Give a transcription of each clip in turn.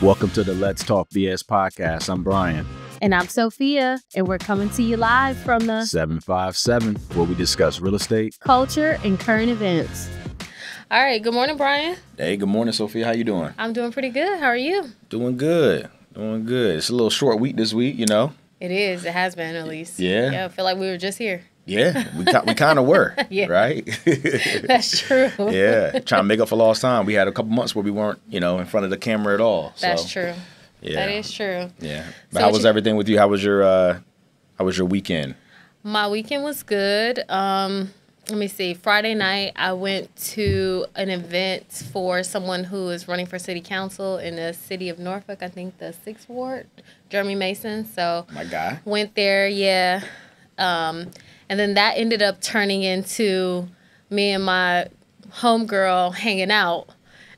Welcome to the Let's Talk BS podcast. I'm Bryan. And I'm Sofia, and we're coming to you live from the 757, where we discuss real estate, culture, and current events. All right. Good morning, Bryan. Hey, good morning, Sofia. How you doing? I'm doing pretty good. How are you? Doing good. Doing good. It's a little short week this week, you know. It is. It has been, at least. Yeah. Yeah, I feel like we were just here. Yeah, we kind of were, yeah. Right? That's true. Yeah, trying to make up for lost time. We had a couple months where we weren't, in front of the camera at all. That's true. Yeah. That is true. Yeah. But how was everything with you? How was your weekend? My weekend was good. Let me see. Friday night, I went to an event for someone who is running for city council in the city of Norfolk. I think the 6th Ward, Jeremy Mason. So my guy. Went there, yeah. And then that ended up turning into me and my homegirl hanging out.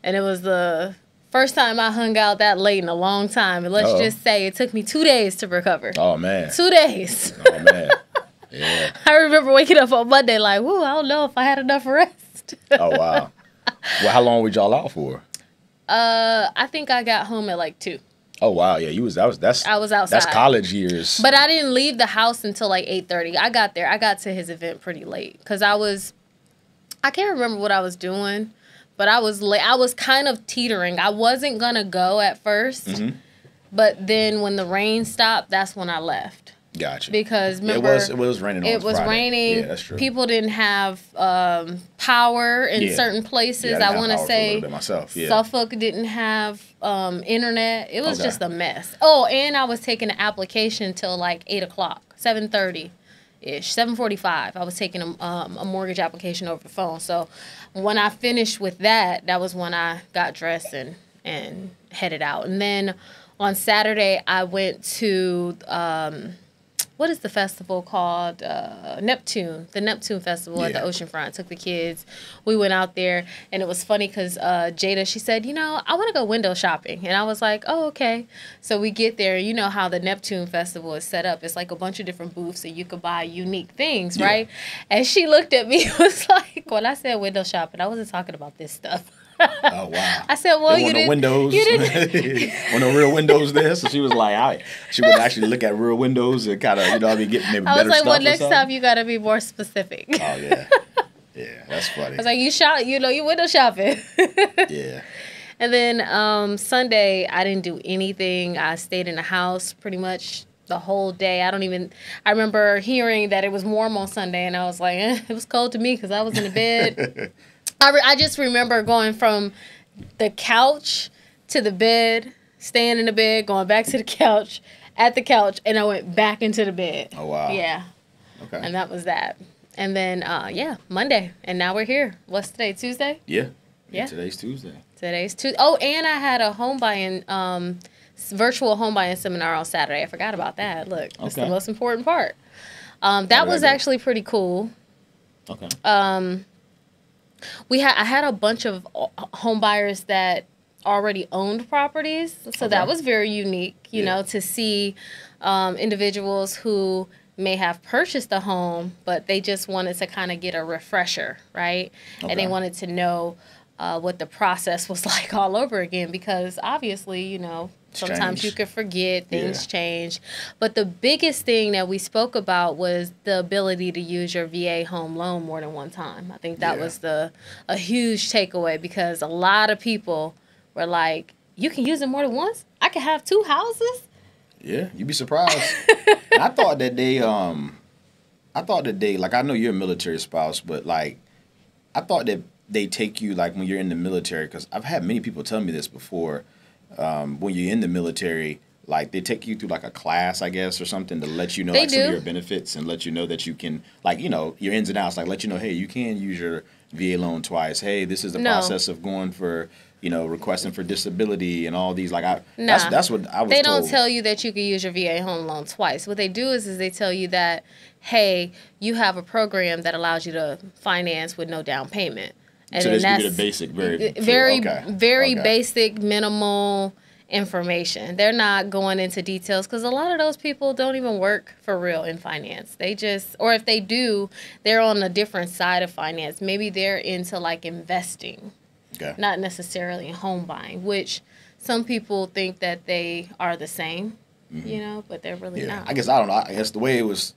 And it was the first time I hung out that late in a long time. And let's just say it took me 2 days to recover. Oh, man. 2 days. Oh, man. Yeah. I remember waking up on Monday like, whoo, I don't know if I had enough rest. Oh, wow. Well, how long were y'all out for? I think I got home at like 2. Oh, wow. Yeah, I was outside. That's college years. But I didn't leave the house until like 8:30. I got there. I got to his event pretty late because I can't remember what I was doing, but I was late. I was kind of teetering. I wasn't going to go at first, but then when the rain stopped, that's when I left. Gotcha. Because remember, it was raining on It was Friday. raining. Yeah, that's true. People didn't have power in certain places. Yeah, I want to say myself. Yeah. Suffolk didn't have internet. It was just a mess. Oh, and I was taking an application till like 8 o'clock, 7:30-ish, 7:45. I was taking a mortgage application over the phone. So when I finished with that, that was when I got dressed and headed out. And then on Saturday, I went to what is the festival called? Neptune. The Neptune Festival at the oceanfront. Took the kids. We went out there, and it was funny because Jada, she said, I want to go window shopping. And I was like, oh, okay. So we get there. You know how the Neptune Festival is set up. It's like a bunch of different booths, and you could buy unique things, right? And she looked at me and was like, when I said window shopping, I wasn't talking about this stuff. Oh, wow. I said, well, you didn't. Windows. You didn't. When no real windows there. So she was like, she would actually look at real windows and kind of, get maybe better stuff. I was like, well, next time you got to be more specific. Oh, yeah. Yeah, that's funny. I was like, you window shopping. Yeah. And then Sunday, I didn't do anything. I stayed in the house pretty much the whole day. I remember hearing that it was warm on Sunday, and I was like, it was cold to me because I was in the bed. I just remember going from the couch to the bed, staying in the bed, going back to the couch, at the couch, and I went back into the bed. Oh, wow. Yeah. Okay. And that was that. And then, Monday. And now we're here. What's today, Tuesday? Yeah. Yeah. Today's Tuesday. Oh, and I had a virtual home buying seminar on Saturday. I forgot about that. Look, that's the most important part. That was actually pretty cool. Okay. I had a bunch of home buyers that already owned properties, so that was very unique, you know, to see individuals who may have purchased a home, but they just wanted to kind of get a refresher, right? Okay. And they wanted to know what the process was like all over again, because obviously, sometimes you could forget, things change. But the biggest thing that we spoke about was the ability to use your VA home loan more than one time. I think that was a huge takeaway, because a lot of people were like, you can use it more than once? I can have 2 houses? Yeah, you'd be surprised. I thought that they, like, I know you're a military spouse, but, like, I thought that they take you, like, when you're in the military, because I've had many people tell me this before, when you're in the military, like, they take you through, like, a class, I guess, or something to let you know, some of your benefits and let you know that you can, like, your ins and outs, like, let you know, hey, you can use your VA loan twice. Hey, this is the process of going for, requesting for disability and all these, like, that's what I was told. They don't tell you that you can use your VA home loan twice. What they do is they tell you that, hey, you have a program that allows you to finance with no down payment. And so this would be the basic, very basic, minimal information. They're not going into details because a lot of those people don't even work for real in finance. They just, or if they do, they're on a different side of finance. Maybe they're into like investing. Okay. Not necessarily in home buying, which some people think that they are the same, you know, but they're really not. I guess, I don't know. I guess the way it was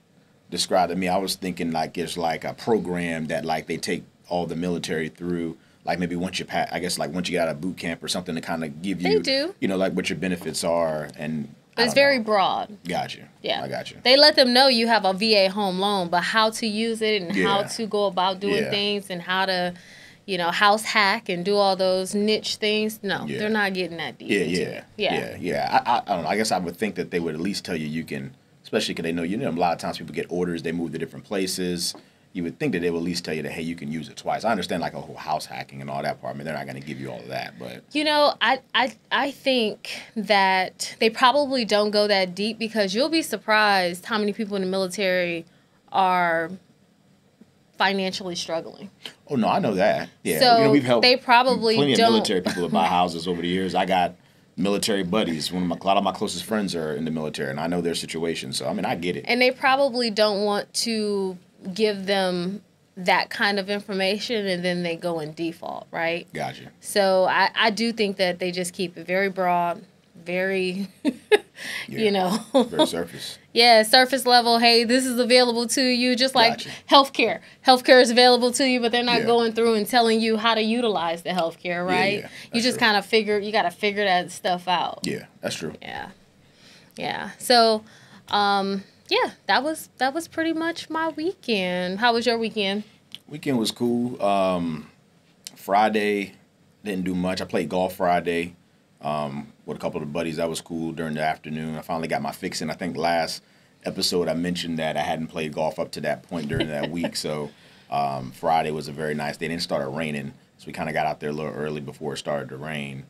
described to me, I was thinking like it's like a program that like they take all the military through. Like maybe once you I guess like once you get out of boot camp or something to kind of give you, you know, like what your benefits are. And it's very broad. Got you. Yeah. I got you. They let them know you have a VA home loan, but how to use it and how to go about doing things and how to, you know, house hack and do all those niche things. No, they're not getting that deep. Yeah. I don't know. I guess I would think that they would at least tell you you can, especially because they know, you know, a lot of times people get orders, they move to different places. You would think that they would at least tell you that, hey, you can use it twice. I understand like a whole house hacking and all that part. I mean, they're not going to give you all of that, but. You know, I think that they probably don't go that deep because you'll be surprised how many people in the military are financially struggling. Oh, no, I know that. Yeah, so you know, we've helped they probably plenty don't. of military people to buy houses over the years. I got military buddies. A lot of my closest friends are in the military, and I know their situation. So, I mean, I get it. And they probably don't want to give them that kind of information and then they go in default, right? Gotcha. So I do think that they just keep it very broad, very, you know. Very surface. Yeah, surface level. Hey, this is available to you, just like healthcare. Healthcare is available to you, but they're not going through and telling you how to utilize the healthcare, right? You just kind of you got to figure that stuff out. Yeah, that's true. Yeah. So, yeah, that was pretty much my weekend. How was your weekend? Weekend was cool. Friday, didn't do much. I played golf Friday with a couple of buddies. That was cool during the afternoon. I finally got my fix in. I think last episode I mentioned that I hadn't played golf up to that point during that week. So Friday was a very nice day. It didn't start raining, so we kind of got out there a little early before it started to rain.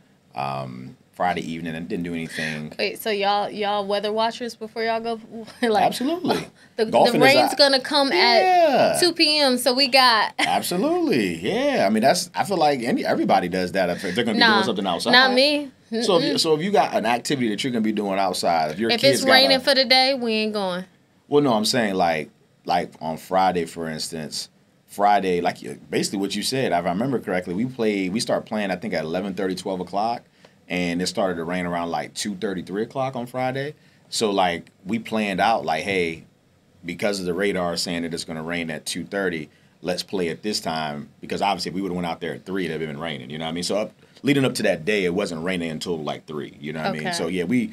Friday evening and didn't do anything. Wait, so y'all weather watchers before y'all go? Like, absolutely. The rain's gonna come at 2 p.m. So we got absolutely, yeah. I mean, I feel like everybody does that if they're gonna be doing something outside. Not me. So if you got an activity that you're gonna be doing outside, if it's raining for the day, we ain't going. Well, no, I'm saying like on Friday, for instance. Friday, like basically what you said, if I remember correctly, we started playing I think at 11:30, 12 o'clock. And it started to rain around like 2:30, 3 o'clock on Friday. So like we planned out like, hey, because of the radar saying that it's going to rain at 2:30, let's play at this time. Because obviously if we would have went out there at 3, it'd have been raining. You know what I mean? So leading up to that day, it wasn't raining until like 3. You know what I mean? So yeah, we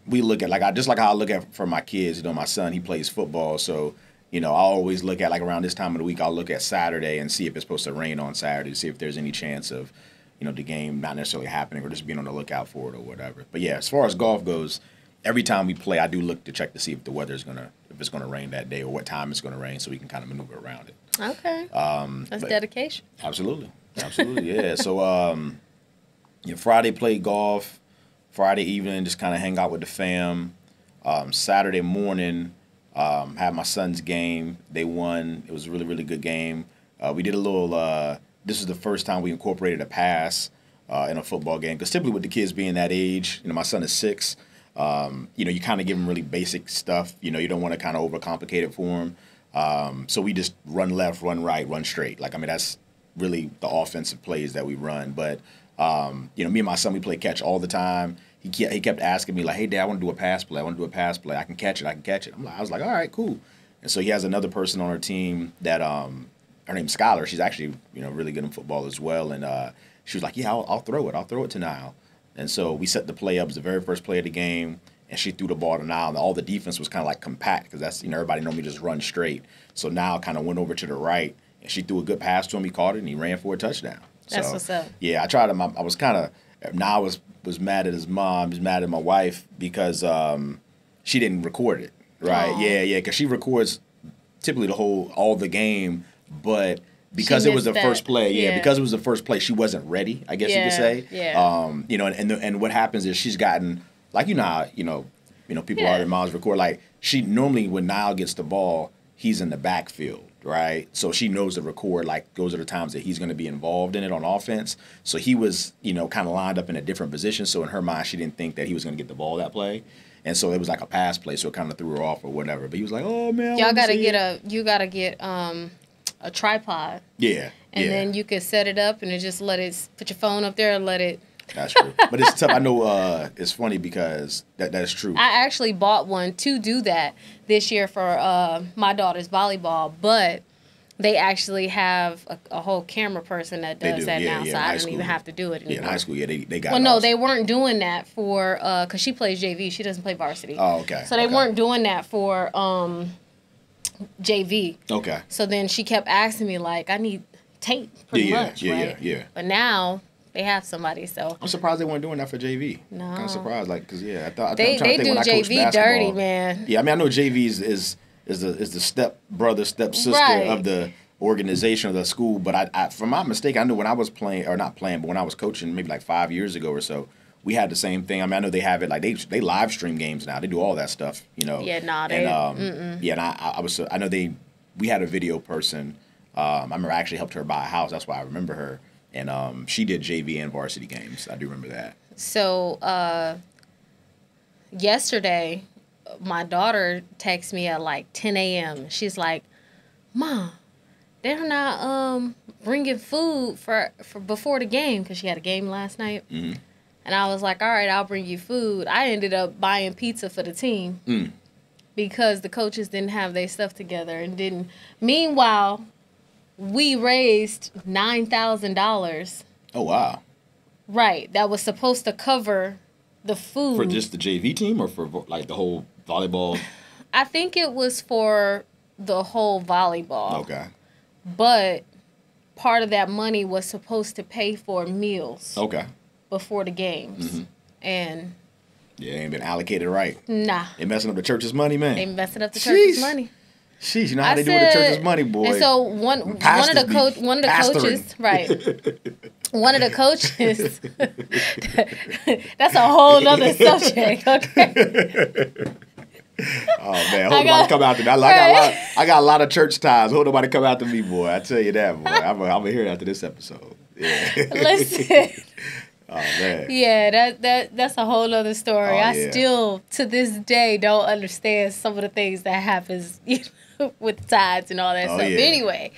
look at just like how I look at for my kids. You know, my son, he plays football, so. You know, I always look at like around this time of the week. I'll look at Saturday and see if it's supposed to rain on Saturday to see if there's any chance of. You know, the game not necessarily happening or just being on the lookout for it or whatever. But yeah, as far as golf goes, every time we play, I do look to check to see if the weather's if it's gonna rain that day or what time it's gonna rain, so we can kind of maneuver around it. Okay. That's dedication. Absolutely, yeah. So, Friday played golf. Friday evening, just kind of hang out with the fam. Saturday morning, had my son's game. They won. It was a really, really good game. We did a little. This is the first time we incorporated a pass in a football game. Because typically with the kids being that age, my son is 6, you kind of give him really basic stuff. You don't want to kind of overcomplicate it for him. So we just run left, run right, run straight. That's really the offensive plays that we run. But, me and my son, we play catch all the time. He kept asking me, like, hey, Dad, I want to do a pass play. I can catch it. I was like, all right, cool. And so he has another person on our team that her name's Skylar. She's actually, really good in football as well. And she was like, yeah, I'll throw it. I'll throw it to Niall. And so we set the play up. It was the very first play of the game. And she threw the ball to Niall. And all the defense was kind of like compact because that's, everybody normally just run straight. So Niall kind of went over to the right. And she threw a good pass to him. He caught it and he ran for a touchdown. That's what's up. Yeah, I tried him. I was kind of, Niall was mad at his mom. He was mad at my wife because she didn't record it. Right? Aww. Yeah. Because she records typically all the game. But because it was the first play, because it was the first play, she wasn't ready, I guess you could say. Yeah. And what happens is she's gotten like people are their moms record she normally when Niall gets the ball, he's in the backfield, right? So she knows to record those are the times that he's going to be involved in it on offense. So he was kind of lined up in a different position. So in her mind, she didn't think that he was going to get the ball that play. And so it was like a pass play, so it kind of threw her off or whatever. But he was like, "Oh man, you gotta get a tripod. Yeah. And then you could set it up and it just put your phone up there and let it. That's true. But it's tough. I know it's funny because that's true. I actually bought one to do that this year for my daughter's volleyball, but they actually have a whole camera person that does that now, so I don't even have to do it anymore. Yeah, in high school, they got. Well, no, they weren't doing that for because she plays JV. She doesn't play varsity. Oh, okay. So they weren't doing that for JV. Okay. So then she kept asking me like, I need tape, pretty much, right? Yeah. But now they have somebody, so I'm surprised they weren't doing that for JV. No, kind of surprised, like, cause I thought they do JV dirty, man. Yeah, I mean, I know JV is the step brother, step sister of the organization of the school. But I, from my mistake, I know when I was playing, or not playing, but when I was coaching, maybe like 5 years ago or so, we had the same thing. I mean, I know they have it like they live stream games now. They do all that stuff, you know. Yeah, nah, and I know we had a video person. I remember I actually helped her buy a house. That's why I remember her. And she did JV and varsity games. I do remember that. So yesterday, my daughter texted me at like 10 a.m. She's like, "Mom, they're not bringing food for before the game," because she had a game last night. Mm-hmm. And I was like, "All right, I'll bring you food." I ended up buying pizza for the team because the coaches didn't have their stuff together and didn't. Meanwhile, we raised $9,000. Oh, wow. Right. That was supposed to cover the food. For just the JV team or for like the whole volleyball? I think it was for the whole volleyball. Okay. But part of that money was supposed to pay for meals. Okay. Before the games. Mm-hmm. And yeah, ain't been allocated right. Nah. They messing up the church's money, man. They messing up the church's money. Sheesh, you know how they do with the church's money, boy. And so one of the coaches, right? One of the coaches. That's a whole other subject. Okay. Oh man, hold nobody come after me. I got a lot of church ties. Hold nobody come after me, boy. I tell you that, boy. I'm gonna hear it after this episode. Yeah. Listen. Oh man. Yeah, that's a whole other story. Oh, I still to this day don't understand some of the things that happens with the tides and all that stuff. Yeah. Anyway,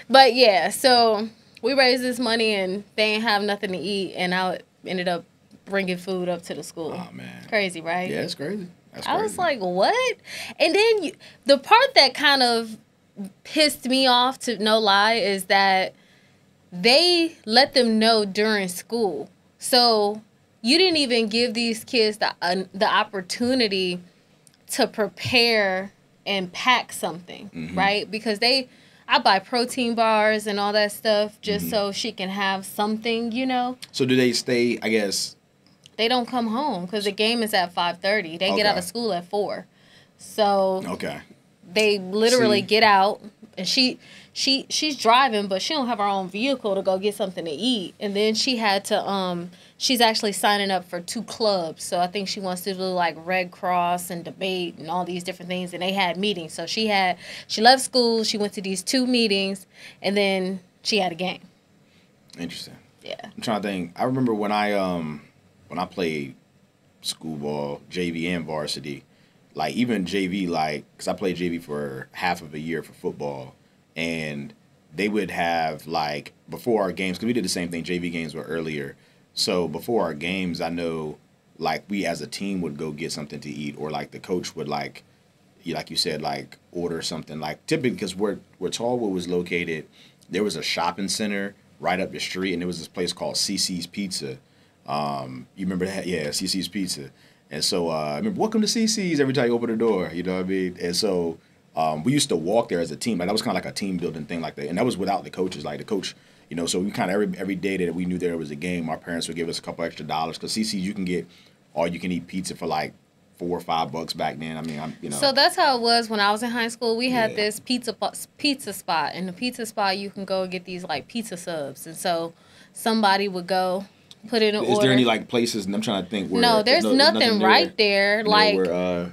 but yeah, so we raised this money and they ain't have nothing to eat, and I ended up bringing food up to the school. Oh man, crazy, right? Yeah, it's crazy. I was like, what? And then the part that kind of pissed me off, to no lie, is that they let them know during school. So you didn't even give these kids the opportunity to prepare and pack something, right? Because I buy protein bars and all that stuff just so she can have something, you know. So do they stay, I guess? They don't come home because the game is at 5:30. They get out of school at 4. So they literally get out, and she's driving, but she don't have her own vehicle to go get something to eat. And then she had to she's actually signing up for 2 clubs. So I think she wants to do like Red Cross and debate and all these different things. And they had meetings. So she left school, she went to these 2 meetings, and then she had a game. Interesting. Yeah. I'm trying to think. I remember when I played school ball, JV and varsity, like even JV, like, because I played JV for half of a year for football, and they would have, like, before our games, because we did the same thing, JV games were earlier, so before our games, I know, like, we as a team would go get something to eat, or, like, the coach would, like you said, like, order something, like, typically, because where Tallwood was located, there was a shopping center right up the street, and there was this place called CC's Pizza. You remember that? Yeah, CC's Pizza. And so I remember, welcome to CC's every time you open the door, you know what I mean? And so we used to walk there as a team. Like, that was kind of like a team building thing like that. And that was without the coaches. Like, the coach, you know, so we kind of every day that we knew there was a game, our parents would give us a couple extra dollars. Because CC's, you can get all-you-can-eat pizza for like $4 or $5 back then. I mean, you know. So that's how it was when I was in high school. We had this pizza spot. And the pizza spot, you can go and get these, like, pizza subs. And so somebody would go put in an order. Is there any, like, places, and I'm trying to think where... No, there's nothing right there, like,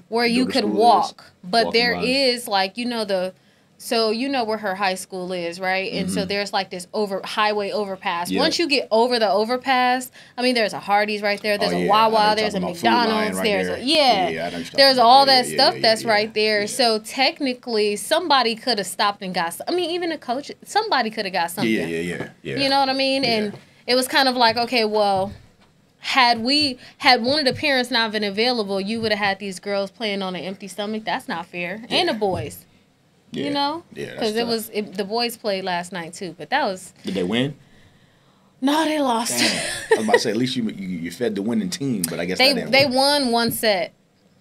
where you could walk. But there is, like, you know, the So you know where her high school is, right? And so there's like this highway overpass. Yeah. Once you get over the overpass, I mean, there's a Hardee's right there. There's a I know Wawa. you're There's a talking about Food Lion McDonald's. right There's there. a I know you're talking There's about. all Yeah, that yeah, stuff yeah, that's yeah, right there. yeah. So technically, somebody could have stopped and got. I mean, even a coach, somebody could have got something. Yeah. You know what I mean? Yeah. And it was kind of like, okay, well, had one of the parents not been available, you would have had these girls playing on an empty stomach. That's not fair. Yeah. And the boys. Yeah. You know? Yeah. Because the boys played last night too, but that was. Did they win? No, they lost. Damn. I was about to say at least you fed the winning team, but I guess they that didn't work. won one set.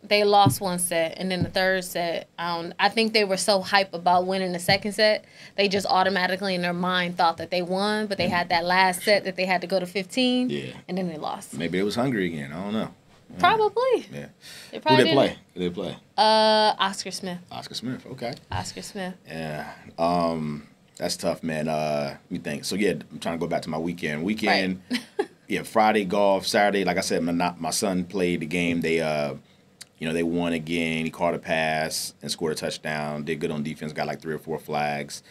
They lost one set, and then the third set, I think they were so hype about winning the second set, they just automatically in their mind thought that they won, but they had that last set that they had to go to 15, and then they lost. Maybe they was hungry again. I don't know. Probably. Yeah. They Who they play? Who they play? Oscar Smith. Oscar Smith. Okay. Oscar Smith. Yeah. That's tough, man. Let me think. So yeah, I'm trying to go back to my weekend. Right. Yeah, Friday golf, Saturday, like I said, my son played the game. They they won again. He caught a pass and scored a touchdown. Did good on defense. Got like 3 or 4 flags.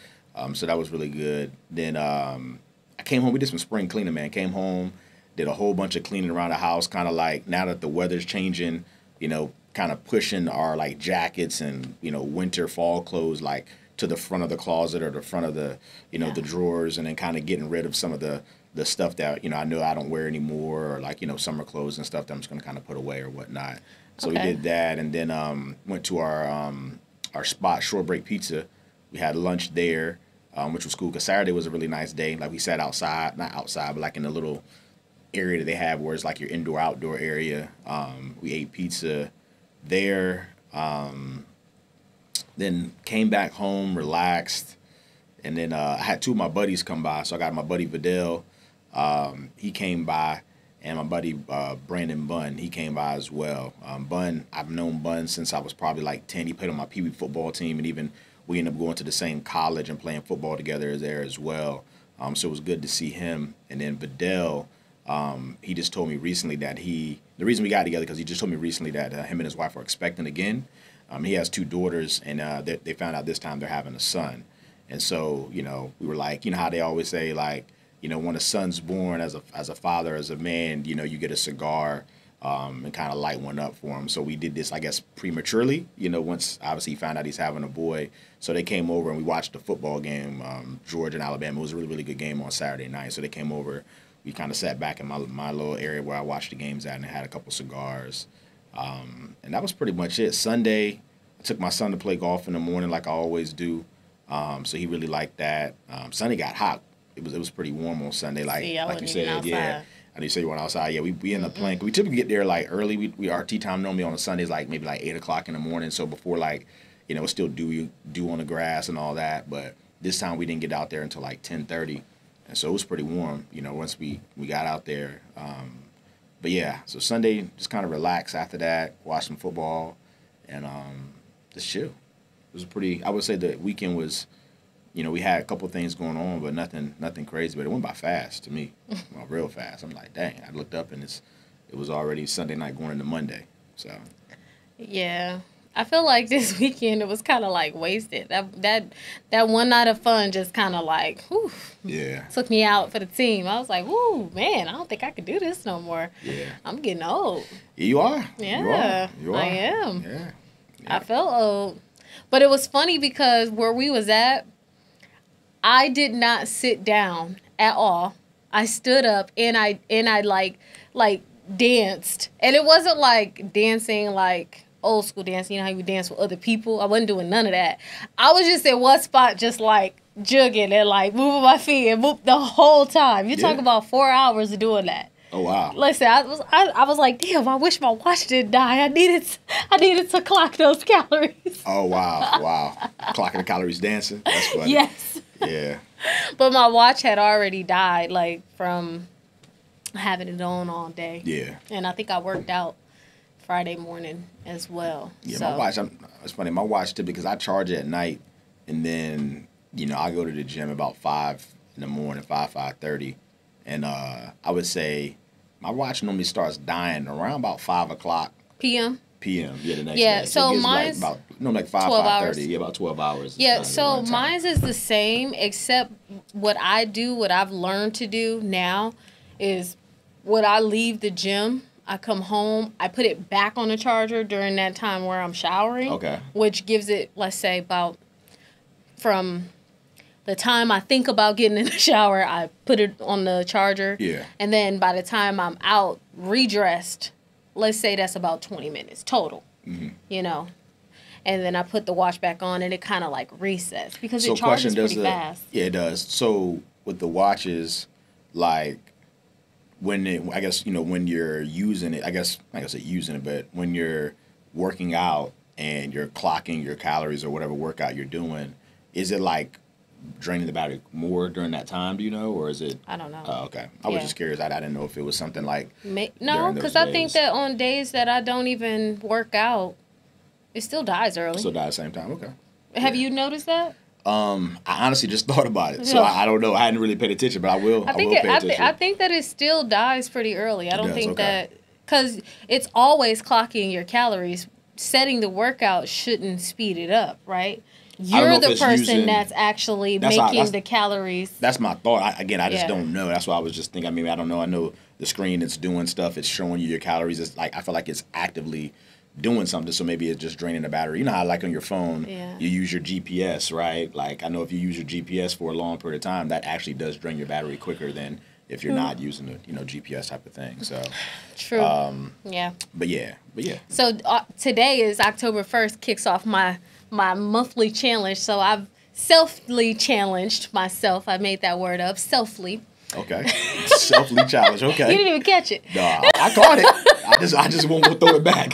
So that was really good. Then I came home. We did some spring cleaning, man. Came home, did a whole bunch of cleaning around the house. Kind of like now that the weather's changing, kind of pushing our like jackets and winter fall clothes like to the front of the closet or the front of the the drawers, and then kind of getting rid of some of the stuff that I know I don't wear anymore, or like summer clothes and stuff that I'm just gonna kind of put away or whatnot. So we did that, and then went to our spot, Shore Break Pizza. We had lunch there, which was cool because Saturday was a really nice day. Like we sat outside, not outside, but like in a little area that they have where it's like your indoor-outdoor area. We ate pizza there, then came back home, relaxed, and then I had 2 of my buddies come by. So I got my buddy Vidal, he came by, and my buddy Brandon Bunn, he came by as well. Bunn, I've known Bunn since I was probably like 10. He played on my Pee Wee football team, and even we ended up going to the same college and playing football together there as well. So it was good to see him. And then Vidal, he just told me recently that the reason we got together because he just told me recently that him and his wife are expecting again. He has 2 daughters, and they found out this time they're having a son. And so, we were like, how they always say, like, when a son's born as a father, as a man, you get a cigar and kind of light one up for him. So we did this, I guess, prematurely, once obviously he found out he's having a boy. So they came over and we watched the football game, Georgia and Alabama. It was a really, really good game on Saturday night. So they came over. We kind of sat back in my little area where I watched the games at and had a couple cigars. And that was pretty much it. Sunday, I took my son to play golf in the morning like I always do. So he really liked that. Sunday got hot. It was pretty warm on Sunday, like you said. Yeah, I know you said you went outside. Yeah, we ended up playing. We typically get there like early. Our tee time normally on a Sunday is like maybe like 8 o'clock in the morning. So before like it's still dew on the grass and all that. But this time we didn't get out there until like 10:30, and so it was pretty warm. Once we got out there. But yeah, so Sunday just kind of relaxed after that, watched some football, and just chill. It was I would say the weekend was. We had a couple things going on, but nothing crazy. But it went by fast to me, real fast. I'm like, dang. I looked up and it was already Sunday night going into Monday. So. Yeah, I feel like this weekend it was kind of like wasted. That one night of fun just kind of like, whew, took me out for the team. I was like, whoo, man, I don't think I could do this no more. Yeah. I'm getting old. You are. Yeah, you are. I am. Yeah. I felt old, but it was funny because where we was at. I did not sit down at all. I stood up and I like danced. And it wasn't like dancing like old school dancing, how you dance with other people. I wasn't doing none of that. I was just in one spot just like jugging and like moving my feet and move the whole time. You talk about 4 hours of doing that. Oh wow! Listen, I was like, damn, I wish my watch didn't die. I needed to clock those calories. Oh wow! Clocking the calories dancing. That's funny. Yes. Yeah. But my watch had already died, like from having it on all day. Yeah. And I think I worked out Friday morning as well. Yeah, so. my watch. It's funny. My watch typically because I charge it at night, and then I go to the gym about 5 in the morning, 5:30, and I would say. My watch normally starts dying around about 5 o'clock p.m. p.m. Yeah, the next Yeah, day. so it gives mine's like about, like 5:30. Yeah, about 12 hours. Yeah, so mine's is the same, except what I do, what I've learned to do now is when I leave the gym, I come home, I put it back on the charger during that time where I'm showering. Okay. Which gives it, let's say, about from the time I think about getting in the shower, I put it on the charger. Yeah. And then by the time I'm out, redressed, let's say that's about 20 minutes total, you know. And then I put the watch back on, and it kind of like resets because it charges pretty fast. Yeah, it does. So with the watches, like when I guess, when you're using it, I guess using it, but when you're working out and you're clocking your calories or whatever workout you're doing, is it like draining the battery more during that time, do you know, or is it? I don't know. Oh, okay. I was just curious. I didn't know if it was something like no, because I think that on days that I don't even work out, it still dies early. Still dies at the same time. Okay. Have you noticed that? I honestly just thought about it, so I don't know. I hadn't really paid attention, but I will. I will pay attention. I think that it still dies pretty early. I don't think that because it's always clocking your calories. Setting the workout shouldn't speed it up, right? You're the person that's actually making the calories. That's my thought. I just don't know. That's why I was just thinking. I mean, I don't know. I know the screen that's doing stuff. It's showing you your calories. It's like I feel like it's actively doing something. So maybe it's just draining the battery. You know how like on your phone, you use your GPS, right? Like I know if you use your GPS for a long period of time, that actually does drain your battery quicker than if you're not using the GPS type of thing. So true. Yeah. But yeah. So today is October 1st. Kicks off my monthly challenge. So I've selfly challenged myself. I made that word up. Selfly. Okay. Selfly challenge. Okay. You didn't even catch it. No, I caught it. I just won't throw it back.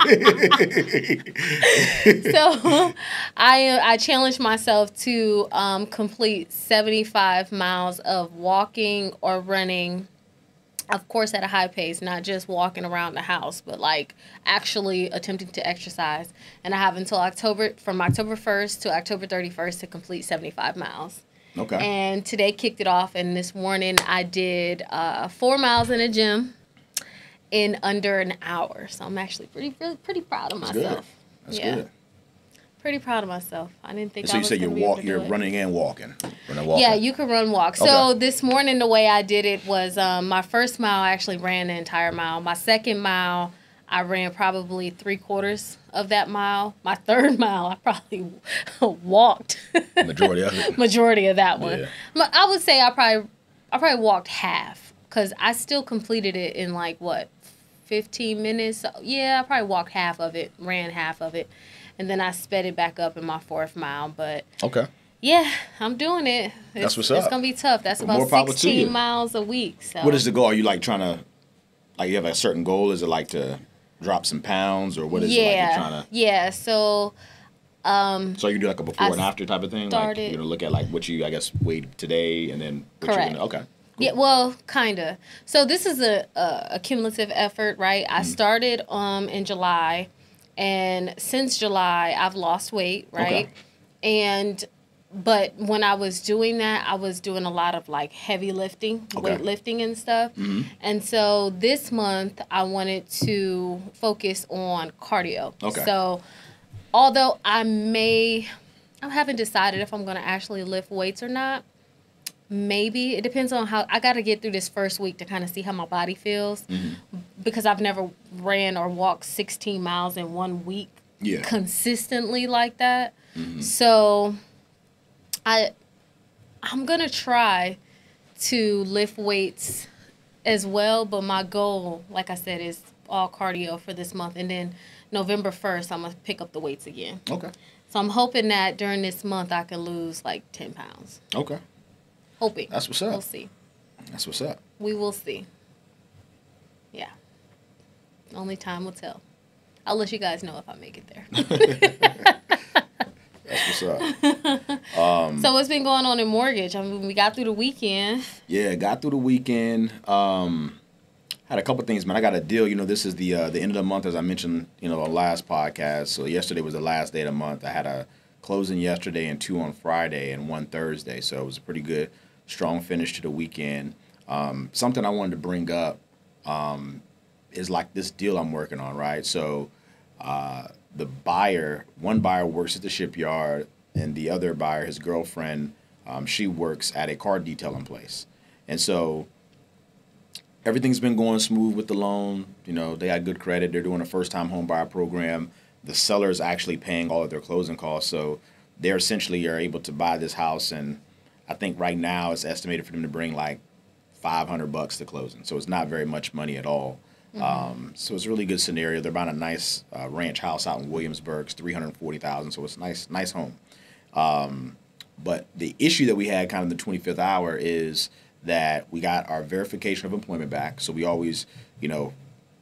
So I challenged myself to complete 75 miles of walking or running, of course at a high pace, not just walking around the house, but like actually attempting to exercise. And I have until from October 1st to October 31st to complete 75 miles. Okay. And today kicked it off, and this morning I did 4 miles in a gym in under an hour. So I'm actually pretty proud of myself. That's good. Pretty proud of myself. I didn't think so I was you said you're running and walking. Yeah, you can run, walk. Okay. So this morning the way I did it was my first mile I actually ran the entire mile. My second mile I ran probably 3/4 of that mile. My third mile I probably walked. Majority of it. Majority of that one. Yeah. I would say I probably walked half because I still completed it in like 15 minutes. So, yeah, I probably walked half of it, ran half of it. And then I sped it back up in my 4th mile. But yeah, I'm doing it. That's what's up. It's going to be tough. That's about 16 miles a week. So. What is the goal? Are you like trying to, like you have a certain goal? Is it like to drop some pounds or what is it like you're trying to? Yeah, so. So you do like a before and after type of thing? Like you're going to look at like what you, I guess, weighed today and then what correct. You're going to, okay. Cool. Yeah, well, kind of. So this is a cumulative effort, right? I started in July. And since July, I've lost weight, right? Okay. But when I was doing that, I was doing a lot of like heavy lifting, weightlifting and stuff. Mm-hmm. And so this month, I wanted to focus on cardio. Okay. So although I haven't decided if I'm going to actually lift weights or not. Maybe. It depends on how. I got to get through this first week to kind of see how my body feels. Mm-hmm. Because I've never ran or walked 16 miles in 1 week consistently like that. Mm-hmm. So I'm going to try to lift weights as well. But my goal, like I said, is all cardio for this month. And then November 1st, I'm going to pick up the weights again. Okay. So I'm hoping that during this month I can lose like 10 pounds. Okay. Hoping. That's what's up. We'll see. That's what's up. We will see. Yeah. Only time will tell. I'll let you guys know if I make it there. That's what's up. So what's been going on in mortgage? I mean, we got through the weekend. Yeah, got through the weekend. Had a couple things, man. I got a deal. This is the end of the month, as I mentioned, on last podcast. So yesterday was the last day of the month. I had a closing yesterday and 2 on Friday and 1 Thursday. So it was a pretty good, strong finish to the weekend. Something I wanted to bring up is like this deal I'm working on, right? So The buyer, one buyer works at the shipyard, and the other buyer, his girlfriend, she works at a car detailing place. And so everything's been going smooth with the loan. You know, they had good credit. They're doing a first-time home buyer program. The seller's actually paying all of their closing costs. So they're essentially are able to buy this house, and I think right now it's estimated for them to bring like $500 to closing. So it's not very much money at all. So it's a really good scenario. They're buying a nice ranch house out in Williamsburg. It's $340,000, so it's a nice home. But the issue that we had kind of the 25th hour is that we got our verification of employment back. So we always, you know,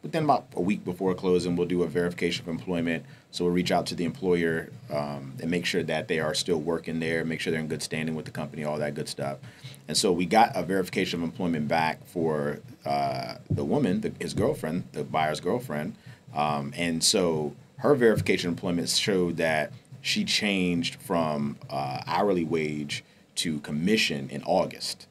within about a week before closing, we'll do a verification of employment. So we'll reach out to the employer and make sure that they are still working there, make sure they're in good standing with the company, all that good stuff. And so we got a verification of employment back for the woman, his girlfriend, the buyer's girlfriend. And so her verification of employment showed that she changed from hourly wage to commission in August.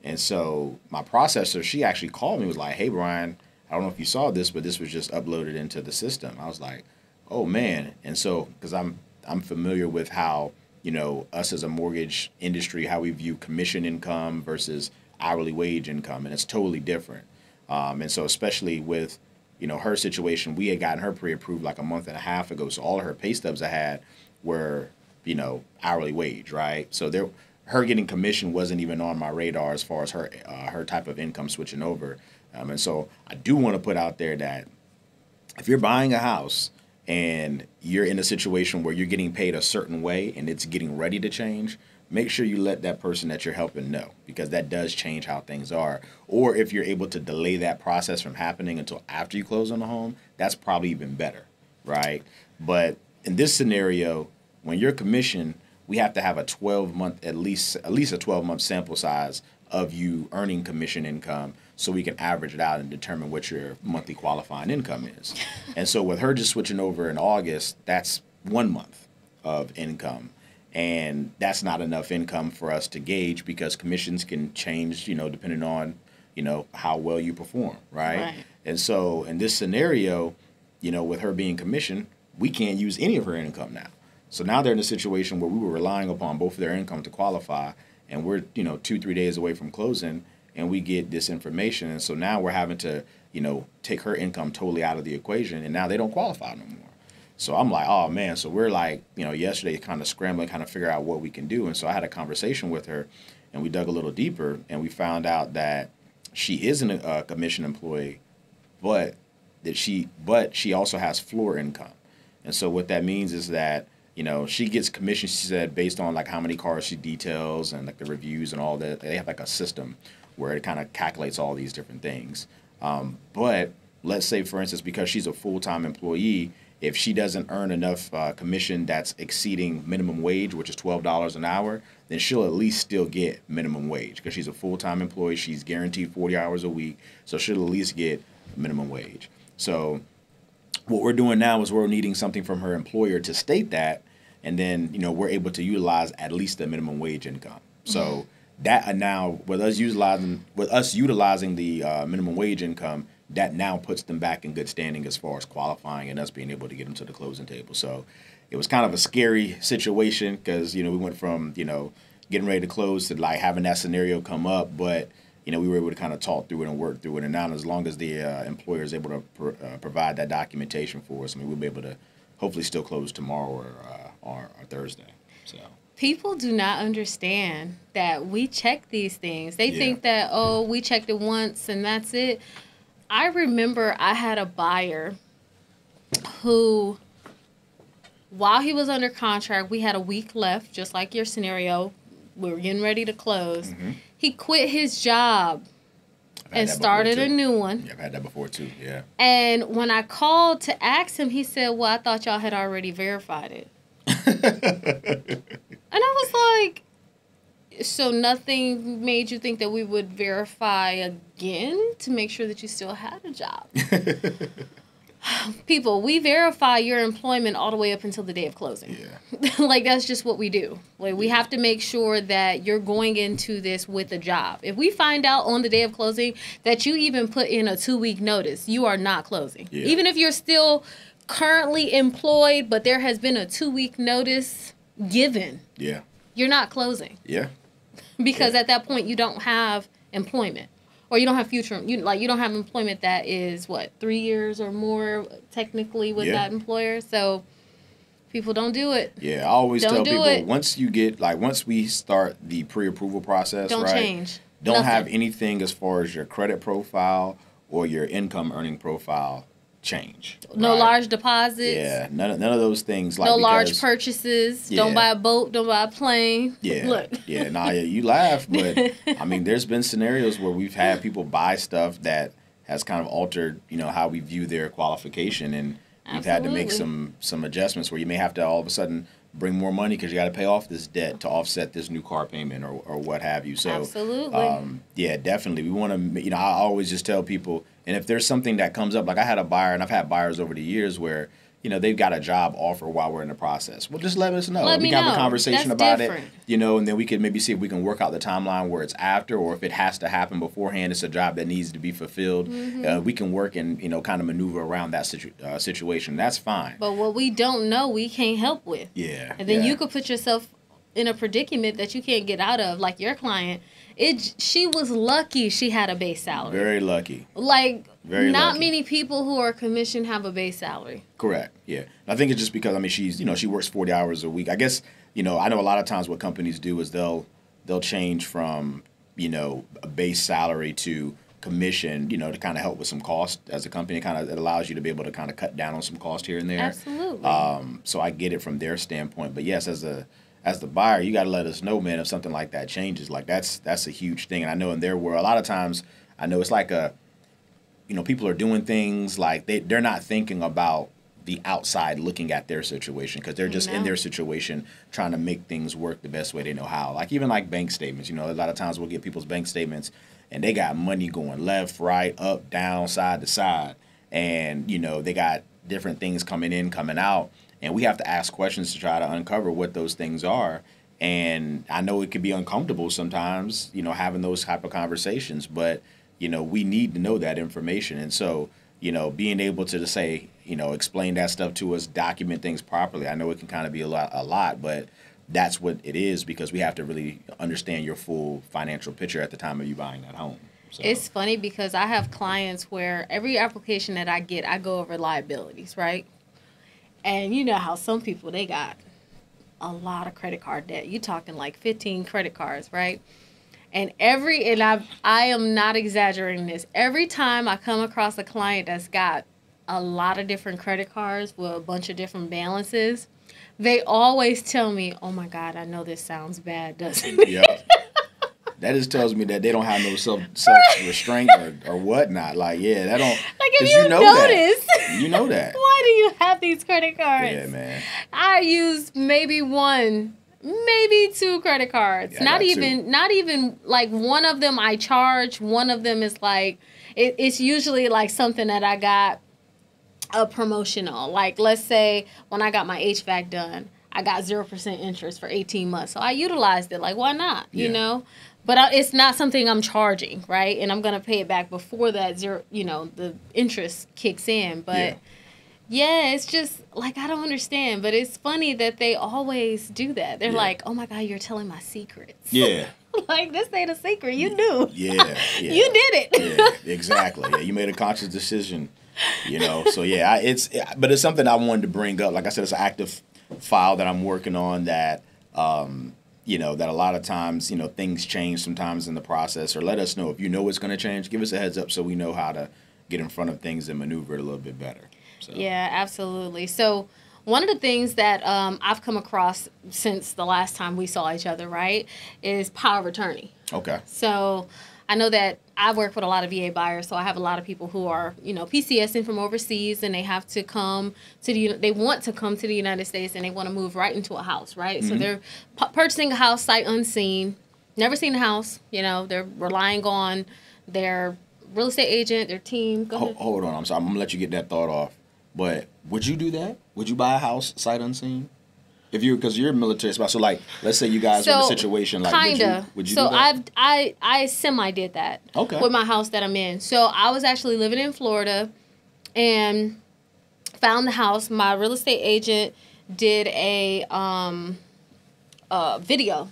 And so my processor, she actually called me, was like, hey, Bryan, I don't know if you saw this, but this was just uploaded into the system. I was like, oh, man. And so because I'm familiar with how, you know, us as a mortgage industry, how we view commission income versus hourly wage income, and it's totally different. And so especially with, you know, her situation, we had gotten her pre-approved like a month and a half ago. So all of her pay stubs I had were, you know, hourly wage, right? So her getting commission wasn't even on my radar as far as her type of income switching over. And so I do want to put out there that if you're buying a house and you're in a situation where you're getting paid a certain way and it's getting ready to change, make sure you let that person that you're helping know, because that does change how things are. Or if you're able to delay that process from happening until after you close on the home, that's probably even better, right? But in this scenario, when you're commissioned, we have to have a 12-month, at least a 12-month sample size of you earning commission income so we can average it out and determine what your monthly qualifying income is. And so with her just switching over in August, that's 1 month of income. And that's not enough income for us to gauge, because commissions can change, you know, depending on, you know, how well you perform, right? And so in this scenario, you know, with her being commissioned, we can't use any of her income now. So now they're in a situation where we were relying upon both of their income to qualify, and we're, you know, 2-3 days away from closing, and we get this information. And so now we're having to, you know, take her income totally out of the equation, and now they don't qualify no more. So I'm like, oh, man. So we're like, you know, yesterday kind of scrambling, kind of figure out what we can do. And so I had a conversation with her, and we dug a little deeper, and we found out that she isn't a commission employee, but she also has floor income. And so what that means is that, you know, she gets commission, she said, based on like how many cars she details and like the reviews and all that. They have like a system where it kind of calculates all these different things. But let's say, for instance, because she's a full-time employee, if she doesn't earn enough commission that's exceeding minimum wage, which is $12 an hour, then she'll at least still get minimum wage, because she's a full-time employee. She's guaranteed 40 hours a week, so she'll at least get minimum wage. So what we're doing now is we're needing something from her employer to state that, and then, you know, we're able to utilize at least the minimum wage income. So that now, with us utilizing the minimum wage income, that now puts them back in good standing as far as qualifying and us being able to get them to the closing table. So it was kind of a scary situation, because, you know, we went from, you know, getting ready to close to like having that scenario come up, but, you know, we were able to kind of talk through it and work through it. And now, as long as the employer is able to provide that documentation for us, I mean, we'll be able to hopefully still close tomorrow or Thursday. So people do not understand that we check these things. They think that, oh, we checked it once and that's it. I remember I had a buyer who, while he was under contract, we had a week left, just like your scenario. We were getting ready to close. He quit his job and started a new one. Yeah, I've had that before too, yeah. And when I called to ask him, he said, well, I thought y'all had already verified it. And I was like, so nothing made you think that we would verify again to make sure that you still had a job? People, we verify your employment all the way up until the day of closing. Yeah. Like, that's just what we do. Like, we have to make sure that you're going into this with a job. If we find out on the day of closing that you even put in a 2-week notice, you are not closing. Yeah. Even if you're still currently employed, but there has been a 2-week notice given, you're not closing. Yeah. Because at that point, you don't have employment. Or you don't have you don't have employment that is, 3 years or more, technically, with that employer. So people don't do it. Yeah, I always tell people, once we start the pre-approval process, don't change. Don't have anything as far as your credit profile or your income earning profile change. No large deposits. Yeah, none of those things. No large purchases. Yeah. Don't buy a boat. Don't buy a plane. Yeah. Look. Yeah, you laugh, but I mean, there's been scenarios where we've had people buy stuff that has kind of altered, how we view their qualification, and we've had to make some adjustments where you may have to all of a sudden bring more money because you got to pay off this debt to offset this new car payment or what have you. So, absolutely. Yeah, definitely. We want to, I always just tell people, and if there's something that comes up, like I had a buyer, and I've had buyers over the years where, they've got a job offer while we're in the process. Well, just let us know. We can have a conversation about it, and then we could maybe see if we can work out the timeline where it's after, or if it has to happen beforehand, it's a job that needs to be fulfilled. Mm-hmm. We can work and, kind of maneuver around that situation. That's fine. But what we don't know, we can't help with. Yeah. And then you could put yourself in a predicament that you can't get out of, like your client. She was lucky she had a base salary. Very lucky. Very not lucky. Many people who are commissioned have a base salary. Correct. Yeah. I think it's just because she's she works 40 hours a week. I guess I know a lot of times what companies do is they'll change from a base salary to commission to kind of help with some cost as a company. It allows you to be able to kind of cut down on some cost here and there. Absolutely. So I get it from their standpoint, but yes, as the buyer, you got to let us know, man, if something like that changes. Like that's a huge thing. And I know in their world, a lot of times, I know it's like people are doing things like they're not thinking about the outside looking at their situation because they're just in their situation trying to make things work the best way they know how. Like even like bank statements, a lot of times we'll get people's bank statements and they got money going left, right, up, down, side to side. And, they got different things coming in, coming out. And we have to ask questions to try to uncover what those things are. And I know it could be uncomfortable sometimes, having those type of conversations, but, we need to know that information. And so, being able to say, explain that stuff to us, document things properly. I know it can kind of be a lot, but that's what it is because we have to really understand your full financial picture at the time of you buying that home. So. It's funny because I have clients where every application that I get, I go over liabilities, right? And you know how some people, they got a lot of credit card debt. You're talking like 15 credit cards, right? And I am not exaggerating this. Every time I come across a client that's got a lot of different credit cards with a bunch of different balances, they always tell me, "Oh my God, I know this sounds bad, doesn't it?" Yeah. That just tells me that they don't have no self restraint or whatnot. Like, yeah, that don't. Like, if you notice, you know that. Why do you have these credit cards? Yeah, man. I use maybe 1, maybe 2 credit cards. Yeah, not even like one of them I charge. One of them is like it's usually like something that I got a promotional. Like, let's say when I got my HVAC done, I got 0% interest for 18 months. So I utilized it. Like, why not? Yeah. But it's not something I'm charging, right? And I'm going to pay it back before that the interest kicks in. But yeah, it's just like, I don't understand. But it's funny that they always do that. They're like, "Oh my God, you're telling my secrets." Yeah. Like, this ain't a secret. You knew. Yeah. You did it. Yeah, exactly. Yeah, you made a conscious decision. So yeah, but it's something I wanted to bring up. Like I said, it's an active file that I'm working on that, that a lot of times, things change sometimes in the process, or let us know if it's going to change. Give us a heads up so we know how to get in front of things and maneuver it a little bit better. So. Yeah, absolutely. So one of the things that I've come across since the last time we saw each other, right, is power of attorney. Okay. So I know that I work with a lot of VA buyers, so I have a lot of people who are, PCSing from overseas, and they have to come to they want to come to the United States, and they want to move right into a house, right? Mm-hmm. So they're purchasing a house sight unseen, never seen the house, they're relying on their real estate agent, their team. Go ahead. Hold on, I'm sorry, I'm going to let you get that thought off. But would you do that? Would you buy a house sight unseen? Because you're a military spouse, so like, let's say you guys were in a situation like, would you do that? I semi did that. Okay. With my house that I'm in. So I was actually living in Florida, and found the house. My real estate agent did a video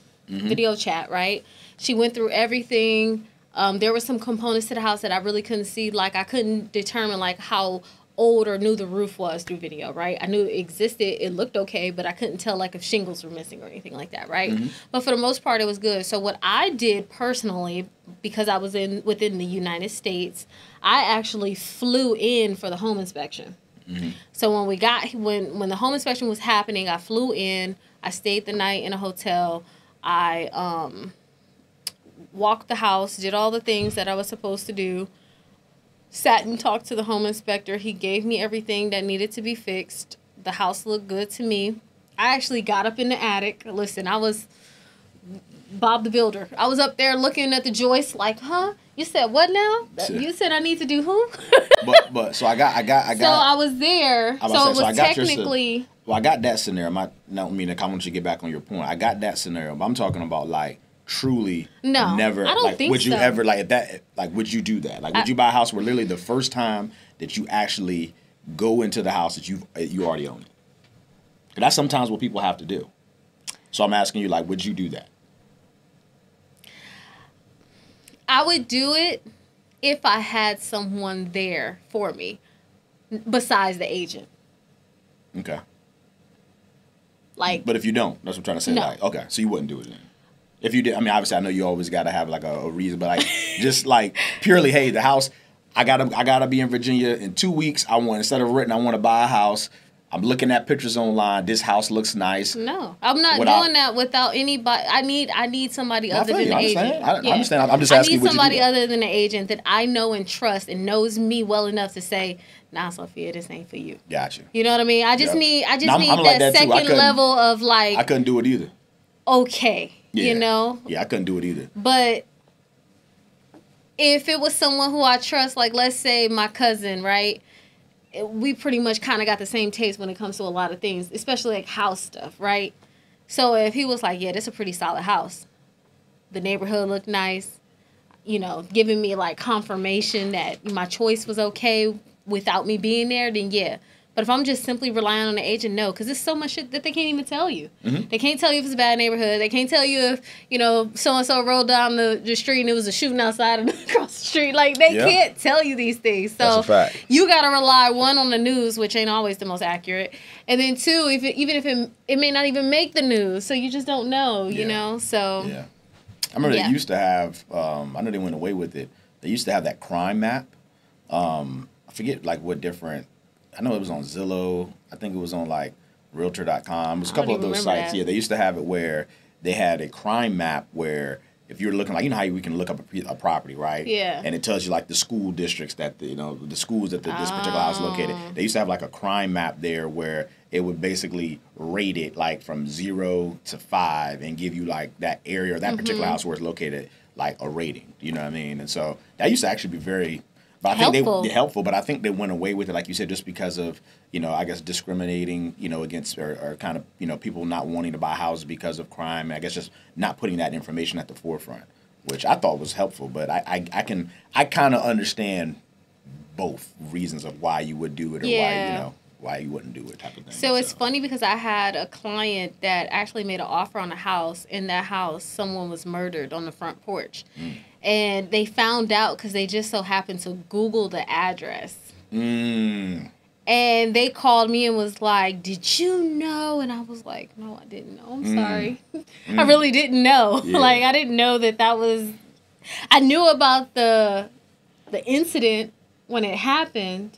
chat, right? She went through everything. There were some components to the house that I really couldn't see. Like, I couldn't determine, like, how old or new the roof was through video, right? I knew it existed. It looked okay, but I couldn't tell, like, if shingles were missing or anything like that, right? But for the most part, it was good. So what I did personally, because I was within the United States, I actually flew in for the home inspection. So when the home inspection was happening, I flew in. I stayed the night in a hotel. I walked the house, did all the things that I was supposed to do, sat and talked to the home inspector. He gave me everything that needed to be fixed. The house looked good to me. I actually got up in the attic. Listen, I was Bob the Builder. I was up there looking at the joists like, huh? You said what now? You said I need to do who? but so I got. So I was there. So it was technically. Well, I got that scenario. I want you to get back on your point. I got that scenario, but I'm talking about like truly never. I don't like, think would you so. ever like that? Like, would you do that? Like, would you buy a house where literally the first time that you actually go into the house that you already own it? And that's sometimes what people have to do. So I'm asking you, like, would you do that? I would do it if I had someone there for me besides the agent. Okay. Like, but if you don't, that's what I'm trying to say. No. Like, okay, so you wouldn't do it then. If you did, I mean, obviously, I know you always got to have like a reason, but like, just like purely, hey, the house, I gotta be in Virginia in 2 weeks. Instead of renting, I want to buy a house. I'm looking at pictures online. This house looks nice. No, I'm not doing that without anybody. I need somebody other than the agent. I understand. I'm just asking. I need somebody other than the agent that I know and trust and knows me well enough to say, "Nah, Sophia, this ain't for you." Gotcha. You know what I mean? I just need that second level of like. I couldn't do it either. Okay, yeah. You know. Yeah, I couldn't do it either. But if it was someone who I trust, like let's say my cousin, right? We pretty much kind of got the same taste when it comes to a lot of things, especially like house stuff, right? So if he was like, yeah, this is a pretty solid house. The neighborhood looked nice, giving me like confirmation that my choice was okay without me being there, then yeah. But if I'm just simply relying on the agent, no, because there's so much shit that they can't even tell you. They can't tell you if it's a bad neighborhood. They can't tell you if, so-and-so rolled down the street and it was a shooting outside and across the street. Like, they can't tell you these things. So you got to rely, one, on the news, which ain't always the most accurate. And then, two, even if it may not even make the news. So you just don't know, you know? So. Yeah. I remember they used to have, I know they went away with it. They used to have that crime map. I forget, like, what different. I know it was on Zillow. I think it was on like Realtor.com. It was a couple of those sites. Yeah, they used to have it where they had a crime map where if you're looking, like, how we can look up a property, right? Yeah. And it tells you like the school districts that the schools that this particular house is located. They used to have like a crime map there where it would basically rate it like from 0 to 5 and give you like that area or that particular house where it's located like a rating. You know what I mean? And so that used to actually be very. But I think they're helpful, but I think they went away with it, like you said, just because of, I guess discriminating, against or kind of, people not wanting to buy houses because of crime. And I guess just not putting that information at the forefront, which I thought was helpful. But I kind of understand both reasons of why you would do it or why you wouldn't do it type of thing. So it's funny because I had a client that actually made an offer on a house. In that house, someone was murdered on the front porch. And they found out because they just so happened to Google the address. And they called me and was like, did you know? And I was like, no, I didn't know. I'm sorry. I really didn't know. Yeah. Like, I didn't know that was... I knew about the incident when it happened,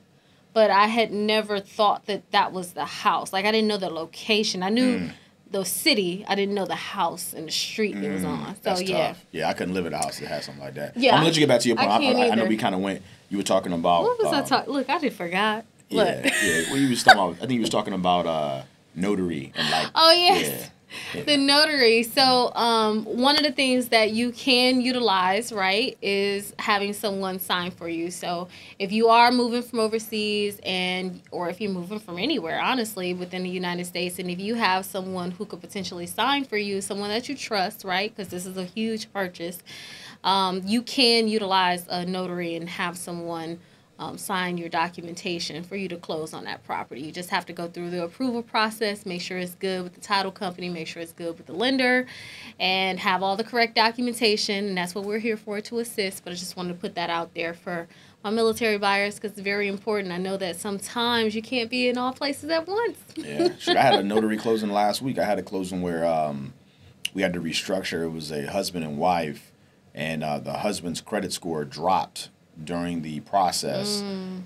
but I had never thought that was the house. Like, I didn't know the location. I knew... the city, I didn't know the house and the street it was on. So that's tough. Yeah, I couldn't live in a house that had something like that. Yeah, I'm gonna let you get back to your point. I know we kind of went. You were talking about. What was I talking? Look, I just forgot. Yeah. Well, you was talking about. I think you was talking about notary and like. Oh yes. Yeah. The notary. So one of the things that you can utilize, right, is having someone sign for you. So if you are moving from overseas or if you're moving from anywhere, honestly, within the United States, and if you have someone who could potentially sign for you, someone that you trust, right, because this is a huge purchase, you can utilize a notary and have someone sign your documentation for you to close on that property. You just have to go through the approval process, make sure it's good with the title company, make sure it's good with the lender, and have all the correct documentation. And that's what we're here for, to assist. But I just wanted to put that out there for my military buyers because it's very important. I know that sometimes you can't be in all places at once. Yeah. Shoot, I had a notary closing last week. I had a closing where we had to restructure. It was a husband and wife, and the husband's credit score dropped during the process.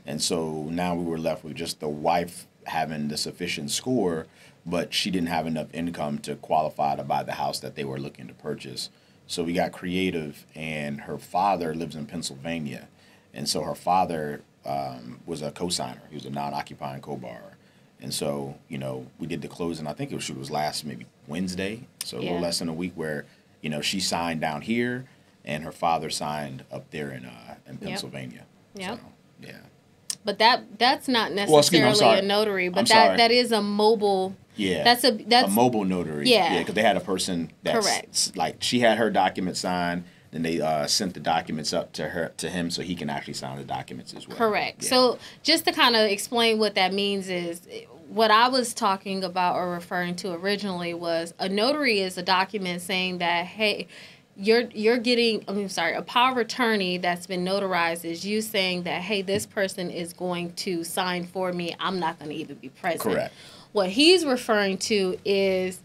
And so now we were left with just the wife having the sufficient score, but she didn't have enough income to qualify to buy the house that they were looking to purchase. So we got creative, and her father lives in Pennsylvania. And so her father was a co-signer. He was a non-occupying co-borrower. And so, you know, we did the closing. I think it was last maybe Wednesday, so a little less than a week, where, you know, she signed down here, and her father signed up there in Pennsylvania. Yep. So, yeah. But that's not necessarily a notary, but that is a mobile. Yeah. That's a mobile notary. Yeah. Yeah, because they had a person that's correct. Like, she had her document signed, then they sent the documents up to him so he can actually sign the documents as well. Correct. Yeah. So just to kind of explain what that means is, what I was talking about or referring to originally was a notary is a document saying that, hey, you're getting, a power of attorney that's been notarized is you saying that, hey, this person is going to sign for me. I'm not going to even be present. Correct. What he's referring to is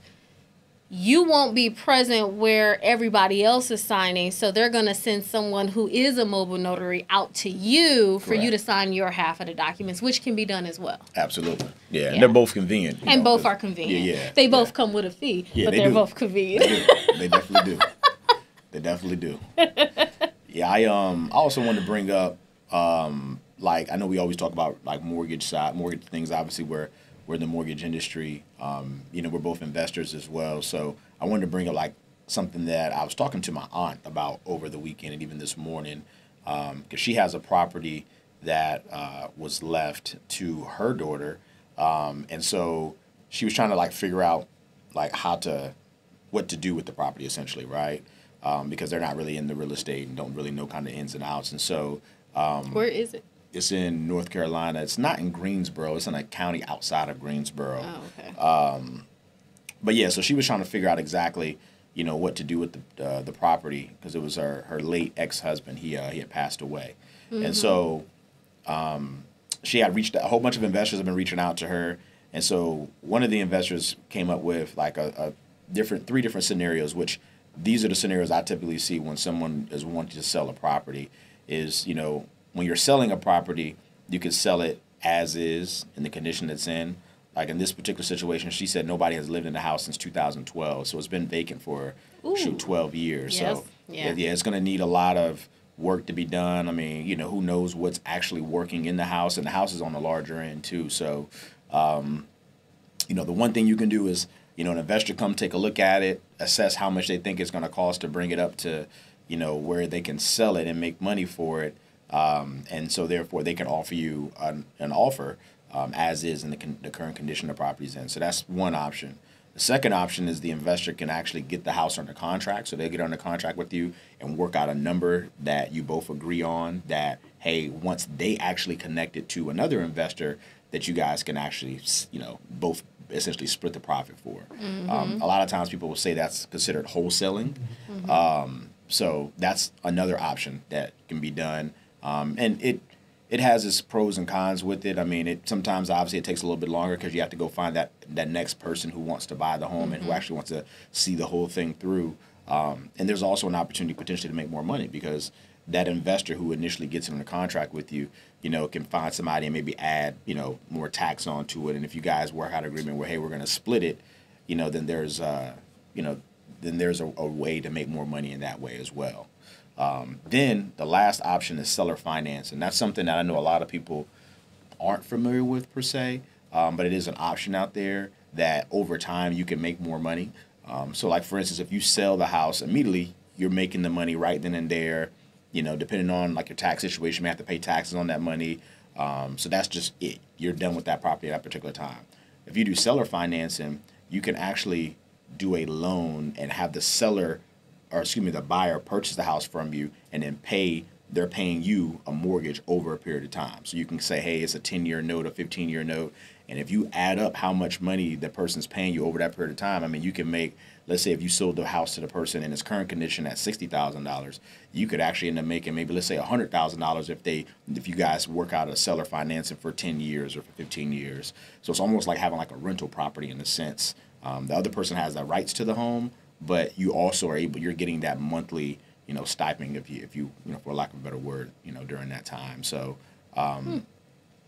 you won't be present where everybody else is signing, so they're going to send someone who is a mobile notary out to you for you to sign your half of the documents, which can be done as well. Absolutely. Yeah. And they're both convenient. And both are convenient. Yeah. They both come with a fee, but they're both convenient. They definitely do. They definitely do. Yeah, I also wanted to bring up, like, I know we always talk about, like, mortgage things. Obviously, we're in the mortgage industry. You know, we're both investors as well. So I wanted to bring up, like, something that I was talking to my aunt about over the weekend and even this morning, because she has a property that was left to her daughter. And so she was trying to, like, figure out, like, what to do with the property, essentially, right? Because they're not really in the real estate and don't really know kind of ins and outs. And so where is it? It's in North Carolina. It's not in Greensboro. It's in a county outside of Greensboro. Oh, okay. But yeah, so she was trying to figure out exactly, you know, what to do with the property, because it was her late ex-husband. He had passed away. And so she had reached, a whole bunch of investors have been reaching out to her. And so one of the investors came up with like three different scenarios, which these are the scenarios I typically see when someone is wanting to sell a property. Is, you know, when you're selling a property, you can sell it as is in the condition it's in. Like in this particular situation, she said nobody has lived in the house since 2012, so it's been vacant for 12 years. Yes. So yeah, it's going to need a lot of work to be done. I mean, you know, who knows what's actually working in the house, and the house is on the larger end too. So, you know, the one thing you can do is, you know, an investor come take a look at it, assess how much they think it's going to cost to bring it up to, you know, where they can sell it and make money for it. And so therefore they can offer you an offer as is in the current condition the property's in. So that's one option. The second option is the investor can actually get the house under contract. So they get under contract with you and work out a number that you both agree on that, hey, once they actually connect it to another investor, that you guys can actually, you know, both essentially split the profit for. A lot of times people will say that's considered wholesaling. So that's another option that can be done. And it has its pros and cons with it. I mean, sometimes obviously it takes a little bit longer because you have to go find that next person who wants to buy the home and who actually wants to see the whole thing through. And there's also an opportunity potentially to make more money because that investor who initially gets into contract with you, you know, can find somebody and maybe add, you know, more tax onto it. And if you guys work out an agreement where, hey, we're going to split it, you know, then there's a way to make more money in that way as well. Then the last option is seller finance, and that's something that I know a lot of people aren't familiar with per se, but it is an option out there that over time you can make more money. So like, for instance, if you sell the house immediately, you're making the money right then and there. You know, depending on like your tax situation, you may have to pay taxes on that money. So that's just it. You're done with that property at that particular time. If you do seller financing, you can actually do a loan and have the buyer purchase the house from you and then pay they're paying you a mortgage over a period of time. So you can say, hey, it's a 10-year note, a 15-year note. And if you add up how much money the person's paying you over that period of time, I mean, you can make, let's say if you sold the house to the person in its current condition at $60,000, you could actually end up making maybe, let's say, $100,000 if you guys work out a seller financing for 10 years or for 15 years. So it's almost like having like a rental property in a sense. The other person has the rights to the home, but you also are able, you're getting that monthly, stipend if you, for lack of a better word, during that time. So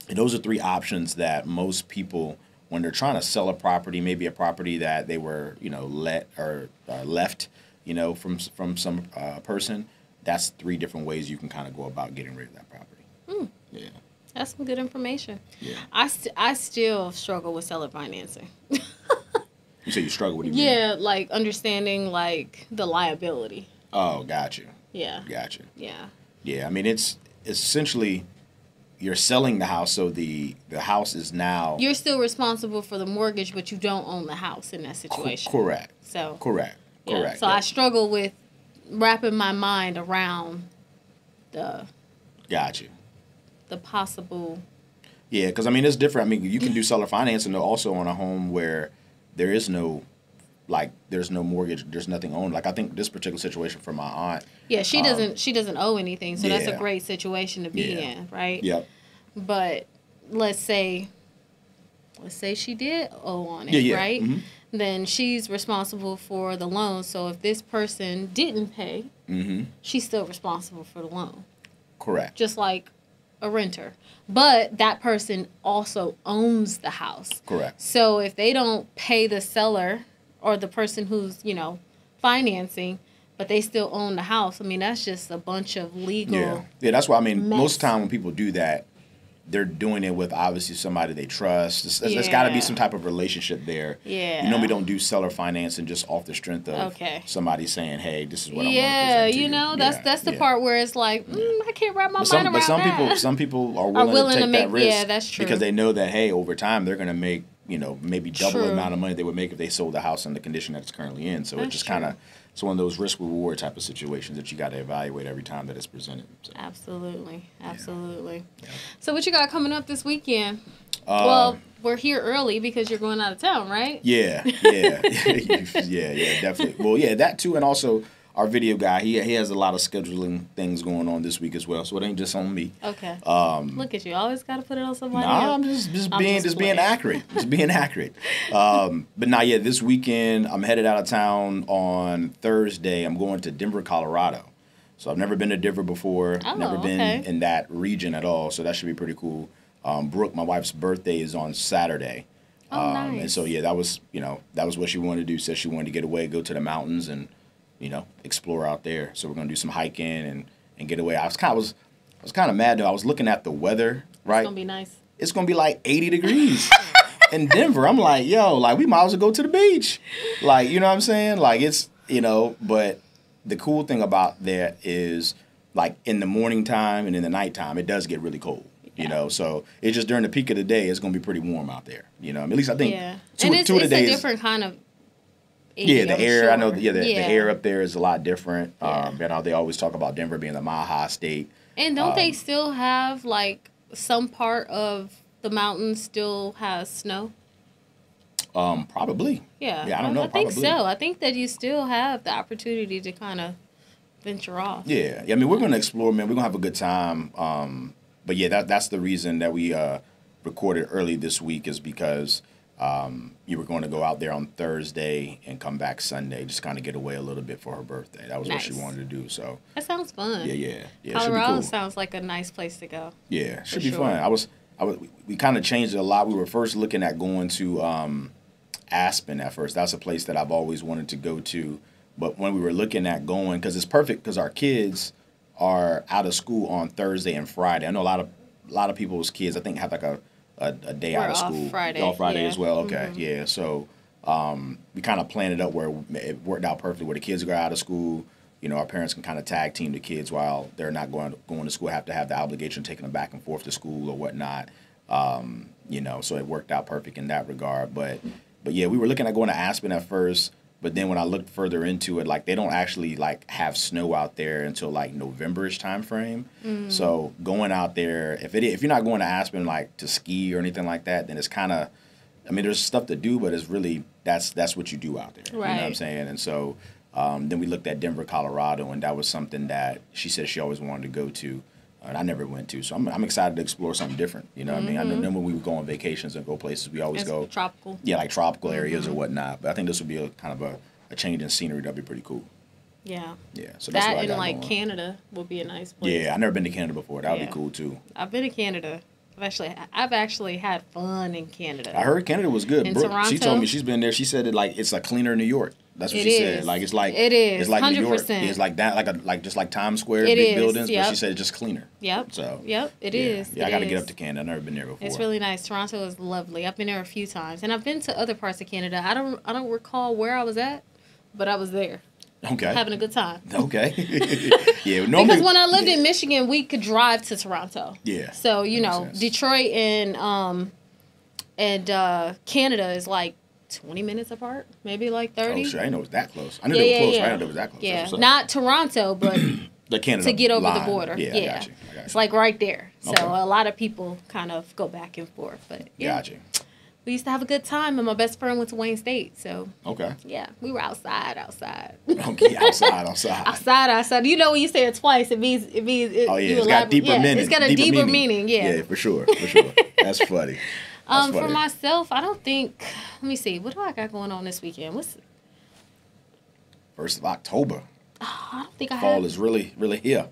those are three options that most people, when they're trying to sell a property, maybe a property that they were, let or left, from some person, that's three different ways you can kind of go about getting rid of that property. Yeah. That's some good information. Yeah. I still struggle with seller financing. You say you struggle with it? Yeah, like understanding like the liability. Oh, got you. Yeah. Got you. Yeah. Yeah, I mean, it's essentially you're selling the house, so the house is now... You're still responsible for the mortgage, but you don't own the house in that situation. Correct. So Correct. Yeah. Correct. So I struggle with wrapping my mind around the... Got you. The possible... Yeah, because, I mean, it's different. I mean, you can do seller financing also on a home where there is no... there's no mortgage, there's nothing owned. Like, I think this particular situation for my aunt... Yeah, she doesn't owe anything, so that's a Yeah. great situation to be in, right? Yep. But let's say she did owe on it, right? Mm-hmm. Then she's responsible for the loan. So if this person didn't pay, Mm-hmm. she's still responsible for the loan. Correct. Just like a renter. But that person also owns the house. Correct. So if they don't pay the seller or the person who's, financing, but they still own the house, I mean, that's just a bunch of legal Yeah, that's why, I mean, mess. most of the time when people do that, they're doing it with obviously somebody they trust. There's got to be some type of relationship there. Yeah. You know, we don't do seller financing just off the strength of somebody saying, hey, this is what I want to present to you. That's the part where it's like, I can't wrap my mind around but some people are willing to take that risk. Yeah, that's true. Because they know that, hey, over time they're going to make, maybe double the amount of money they would make if they sold the house in the condition that it's currently in. So it just kind of, it's one of those risk-reward type of situations that you got to evaluate every time that it's presented. So. Absolutely. Yeah. Yeah. So what you got coming up this weekend? Well, we're here early because you're going out of town, right? Yeah, yeah, definitely. Well, yeah, that too, and also our video guy, he has a lot of scheduling things going on this week as well, so it ain't just on me. Okay. Look at you, always got to put it on somebody else. I'm just being accurate, just being accurate. But now, yeah, this weekend I'm headed out of town on Thursday. I'm going to Denver, Colorado. So I've never been to Denver before. Never been in that region at all. So that should be pretty cool. Brooke, my wife's birthday is on Saturday. Nice. And so, yeah, that was what she wanted to do. Said she wanted to get away, go to the mountains and, explore out there. So we're going to do some hiking and get away. I was kind of mad, though. I was looking at the weather, right? It's going to be nice. It's going to be like 80 degrees in Denver. I'm like, yo, like, we might as well go to the beach. Like, you know what I'm saying? Like, it's, but the cool thing about that is, like, in the morning time and in the nighttime, it does get really cold. So it's just during the peak of the day, it's going to be pretty warm out there. At least I think two of the days. It's a different kind of 80, the air, sure. I know, the air up there is a lot different. They always talk about Denver being the Mile High State. And don't they still have, like, some part of the mountains still has snow? Probably. Yeah. Yeah, I don't know. I think so. I think that you still have the opportunity to kind of venture off. Yeah. I mean, we're going to explore, man. We're going to have a good time. But, yeah, that's the reason that we recorded early this week is because you were going to go out there on Thursday and come back Sunday, just kind of get away a little bit for her birthday. That was what she wanted to do. So that sounds fun. Yeah. Colorado sounds like a nice place to go. Yeah, should be fun. We kind of changed it a lot. We were first looking at going to Aspen at first. That's a place that I've always wanted to go to. But when we were looking at going, because it's perfect because our kids are out of school on Thursday and Friday. I know a lot of people's kids, I think, have like a day out of school. Off Friday as well. Okay, yeah. So we kind of planned it up where it worked out perfectly where the kids go out of school. Our parents can kind of tag team the kids while they're not going to school, have to have the obligation of taking them back and forth to school or whatnot. So it worked out perfect in that regard. But yeah, we were looking at going to Aspen at first, But then when I looked further into it, like they don't actually like have snow out there until like November-ish time frame. So going out there, if you're not going to Aspen like to ski or anything like that, then it's kind of, I mean, there's stuff to do, but it's really that's what you do out there. Right. You know what I'm saying? And so then we looked at Denver, Colorado, and that was something that she said she always wanted to go to. And I never went to, so I'm excited to explore something different. You know what I mean? I know then when we would go on vacations and go places, we always go tropical. Yeah, like tropical areas or whatnot. But I think this would be a kind of a change in scenery. That'd be pretty cool. Yeah. Yeah. So that's that what I and got like going. Canada would be a nice place. Yeah, I've never been to Canada before. That would be cool too. I've been to Canada. I've actually had fun in Canada. I heard Canada was good. In Brooke, Toronto? she told me she's been there. She said that like it's like cleaner New York. That's what It she is. said. Like it's like it is. It's like 100%. New York. It's like that. Like just like Times Square, It big is, buildings. yep. But she said it's just cleaner. Yep. So it yeah. is. Yeah, I It got to is. get up to Canada. I've never been there before. It's really nice. Toronto is lovely. I've been there a few times, and I've been to other parts of Canada. I don't recall where I was at, but I was there. Okay. Having a good time. Okay. Yeah. Normally, Because when I lived in Michigan, we could drive to Toronto. Yeah. So you that makes know, sense. Detroit and Canada is like 20 minutes apart, maybe like 30. Oh shit! I didn't know it was that close. I knew they were close. But I didn't know it was that close. Yeah, That's what's up. not Toronto, but The Canada to get over line. the border. Yeah, I got you. It's like right there. So Okay. a lot of people kind of go back and forth. But yeah, Got you. we used to have a good time, and my best friend went to Wayne State. So Okay. yeah, we were outside. Okay. outside. You know, when you say it twice, it means Oh yeah, you it's got deeper meaning. It's got a deeper meaning. Yeah. Yeah, for sure. That's funny. That's For funny. myself, I don't think. Let me see. What do I got going on this weekend? 1st of October. I don't think I Fall have. is really, really here.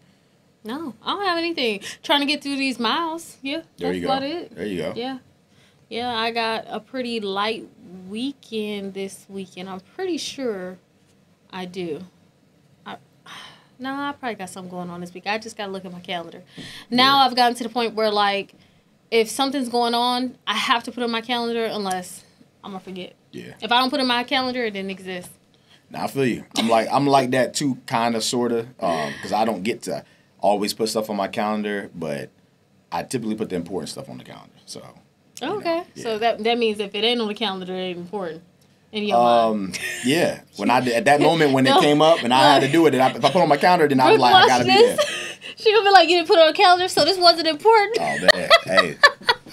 No, I don't have anything. Trying to get through these miles. Yeah, There that's you go. about it. There you go. Yeah. Yeah, I got a pretty light weekend this weekend. I'm pretty sure I do. I probably got something going on this week. I just got to look at my calendar. Now I've gotten to the point where, like, if something's going on, I have to put it on my calendar unless I'm going to forget. Yeah. If I don't put it in my calendar, it didn't exist. Now I feel you. I'm like that too, kind of, sort of, because I don't get to always put stuff on my calendar, but I typically put the important stuff on the calendar. So. Oh, okay. Yeah. So that means if it ain't on the calendar, it ain't important in your mind. Yeah. When at that moment when it came up and I had to do it, and if I put it on my calendar, then I was Brooke, like, I watch gotta be this. there. She gonna be like, you didn't put it on the calendar, so this wasn't important. Oh man, hey.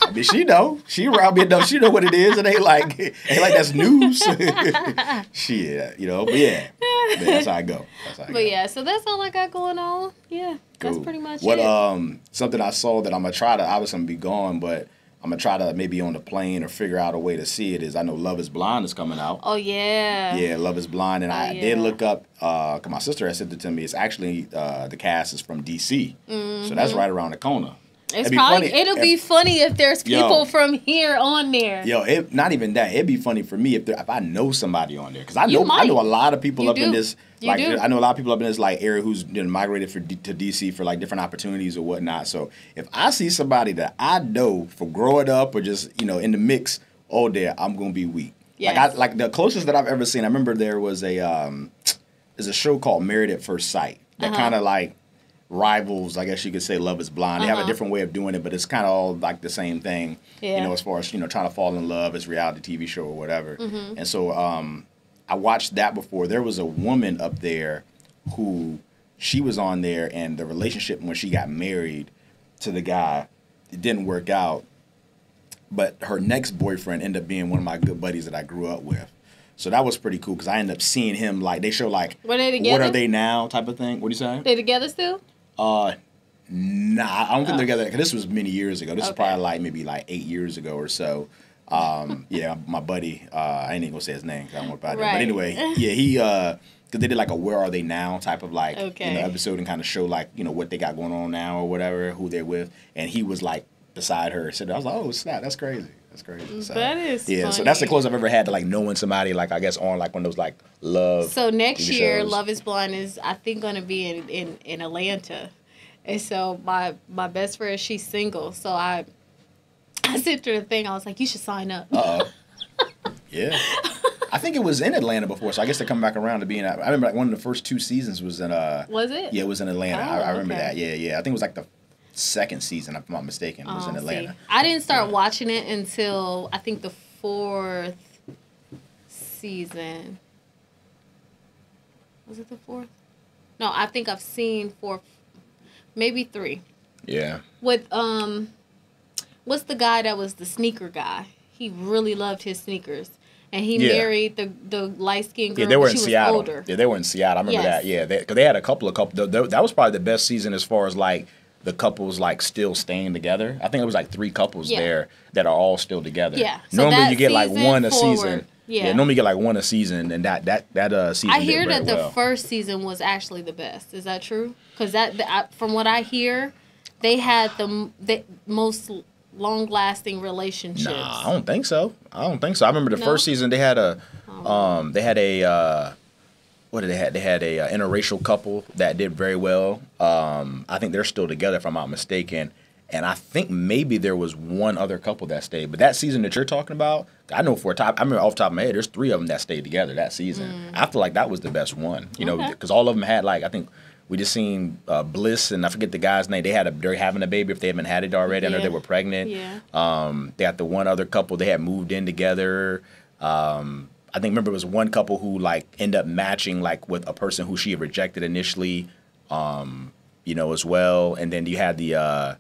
I mean, she know. She around me enough. She know what it is. It ain't like that's news. Shit, but yeah. That's how I go. But yeah, so that's all I got going on. Yeah, Cool. that's pretty much what, it. Something I saw that I'm gonna try to. Obviously, I'm gonna be gone, but I'm gonna try to maybe on the plane or figure out a way to see it. Is I know Love Is Blind is coming out. Oh yeah. Yeah, Love Is Blind, and I yeah. did look up. 'Cause my sister had sent it to me. It's actually the cast is from DC, so that's right around the corner. It's probably it'll be funny if there's people from here on there. Yo, not even that. It'd be funny for me if I know somebody on there, because I know a lot of people in this. I know a lot of people up in this like area who's migrated to DC for like different opportunities or whatnot. So if I see somebody that I know from growing up or just in the mix all day, I'm gonna be weak. Yes. Like the closest that I've ever seen. I remember there was there's a show called Married at First Sight that kind of like rivals, I guess you could say, Love Is Blind. They have a different way of doing it, but it's kind of all like the same thing. Yeah. As far as trying to fall in love, as reality TV show or whatever. And so I watched that before. There was a woman up there who she was on there, and the relationship when she got married to the guy, it didn't work out. But her next boyfriend ended up being one of my good buddies that I grew up with. So that was pretty cool because I ended up seeing him, like, they show, like, were they together? What Are They Now type of thing. What do you say? They together still? Nah, I don't think they're together, because this was many years ago. This is Okay. probably like maybe like 8 years ago or so. Yeah, my buddy, I ain't even gonna say his name 'cause I don't want to bother him. But Right. anyway, yeah, he, because they did like a Where Are They Now type of like, Okay. episode and kind of show like, what they got going on now or whatever, who they're with. And he was like beside her. So I was like, oh, snap, that's crazy. That's crazy. So, That is yeah, funny. so that's the closest I've ever had to like knowing somebody, like I guess on like one of those like love. So next TV year, shows. Love Is Blind is, I think, going to be in Atlanta. And so my best friend, she's single. So I sent her the thing. I was like, you should sign up. Yeah. I think it was in Atlanta before, so I guess they're coming back around to being. I remember like one of the first 2 seasons was in. Was it? Yeah, it was in Atlanta. Oh, I remember okay. that. Yeah. I think it was like the second season, if I'm not mistaken. It was in Atlanta. See, I didn't start watching it until I think the 4th season. Was it the 4th? No, I think I've seen 4, maybe 3. Yeah. With what's the guy that was the sneaker guy? He really loved his sneakers, and he married the light skinned girl. Yeah, they were in she Seattle. Was older. Yeah, they were in Seattle. I remember that. Yeah, because they had a couple. That was probably the best season as far as like the couples like still staying together. I think it was like 3 couples there that are all still together. Yeah. So normally you get like one a forward, season. Yeah. Normally you get like one a season, and that season. I hear that well. the first season was actually the best. Is that true? Because from what I hear, they had the most long-lasting relationships. Nah, I don't think so. I remember the first season they had a what did they have? They had a interracial couple that did very well. I think they're still together if I'm not mistaken. And I think maybe there was one other couple that stayed. But that season that you're talking about, I know I remember off the top of my head, there's 3 of them that stayed together that season. I feel like that was the best one, you know, because all of them had like, I think we just seen Bliss, and I forget the guy's name. They're having a baby if they haven't had it already. I know they were pregnant. Yeah. They had the one other couple, they had moved in together. I think remember it was one couple who like ended up matching like with a person who she had rejected initially, you know, as well. And then you had the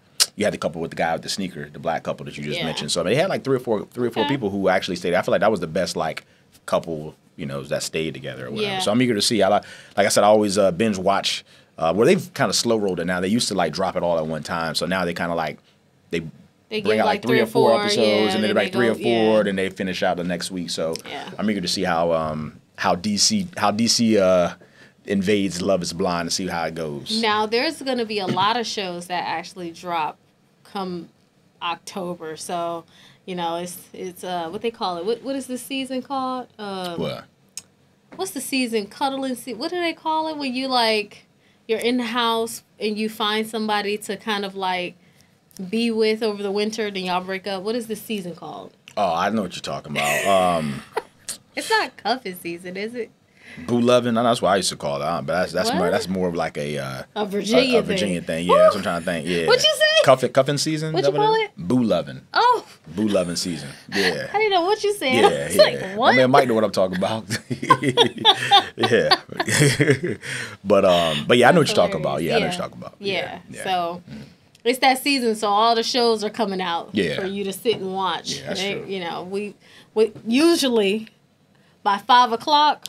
couple with the guy with the sneaker, the black couple that you just mentioned. So I mean, they had like three or four people who actually stayed. I feel like that was the best like couple, you know, that stayed together or whatever. Yeah. So I'm eager to see. Like I said, I always binge watch. Well, they've kind of slow rolled it now. They used to like drop it all at one time. So now they kind of like they bring out like 3 or 4 episodes, and then they're like 3 or 4, and they finish out the next week. So I'm eager to see how DC invades Love Is Blind, to see how it goes. Now there's going to be a lot of shows that actually drop come October. So, you know, it's what they call it. What is the season called? What? What's the season? Cuddling season. What do they call it when you like you're in the house and you find somebody to kind of like be with over the winter, then y'all break up? What is this season called? Oh, I know what you're talking about. It's not cuffing season, is it? Boo loving. That's what I used to call it. But that's more of like a Virginia thing. Yeah, that's what I'm trying to think. Yeah. What'd you say? Cuffing season. What you call it? Boo loving. Oh. Boo loving season. Yeah. I didn't know what you said. Yeah, yeah. Like, what? I mean, Mike know what I'm talking about. Yeah. But yeah, I know what you're talking about. Yeah, I know what you're talking about. Yeah. So. It's that season, so all the shows are coming out for you to sit and watch. Yeah, that's true. You know, we usually by 5 o'clock,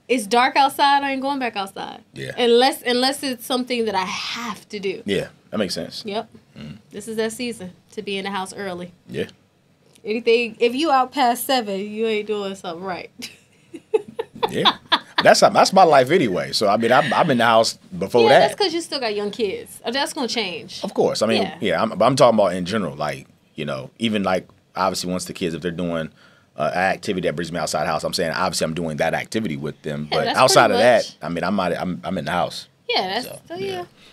it's dark outside. I ain't going back outside. Yeah. Unless it's something that I have to do. Yeah, that makes sense. Yep. This is that season to be in the house early. Yeah. Anything, if you out past 7, you ain't doing something right. Yeah. That's my life anyway. So I mean, I'm in the house before that. That's because you still got young kids. That's gonna change. Of course. I mean, I'm talking about in general. Like, you know, even like obviously once the kids, if they're doing an activity that brings me outside the house, I'm saying obviously I'm doing that activity with them. But outside of that, I mean, I'm in the house. Yeah.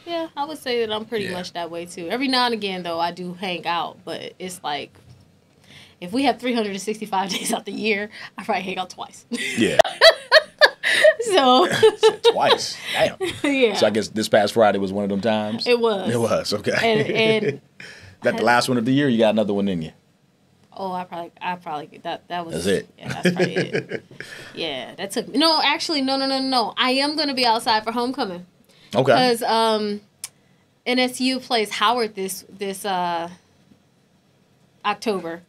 Yeah. I would say that I'm pretty much that way too. Every now and again, though, I do hang out, but it's like if we have 365 days out the year, I probably hang out twice. Yeah. So twice. Damn. Yeah. So I guess this past Friday was one of them times. It was. It was okay. And that the last one of the year. You got another one in you. Oh, I probably that was. That's it. Yeah, that's probably it. Yeah, that took me. No, actually, no. I am gonna be outside for homecoming. Okay. Because NSU plays Howard this October,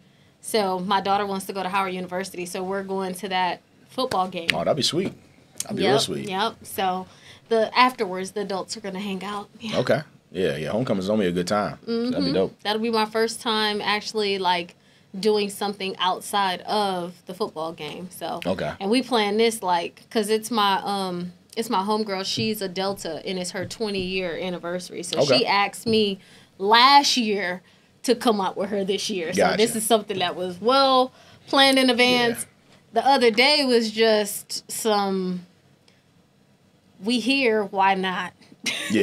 so my daughter wants to go to Howard University, so we're going to that football game. Oh, that'd be sweet. That'd be real sweet. Yep. So afterwards, the adults are gonna hang out. Yeah. Okay. Yeah. Homecoming's gonna be a good time. Mm-hmm. So that'd be dope. That'll be my first time actually like doing something outside of the football game. So okay. And we plan this like because it's my homegirl. She's a Delta and it's her 20-year anniversary. So she asked me last year to come out with her this year. Gotcha. So this is something that was well planned in advance. Yeah. The other day was just some we here, why not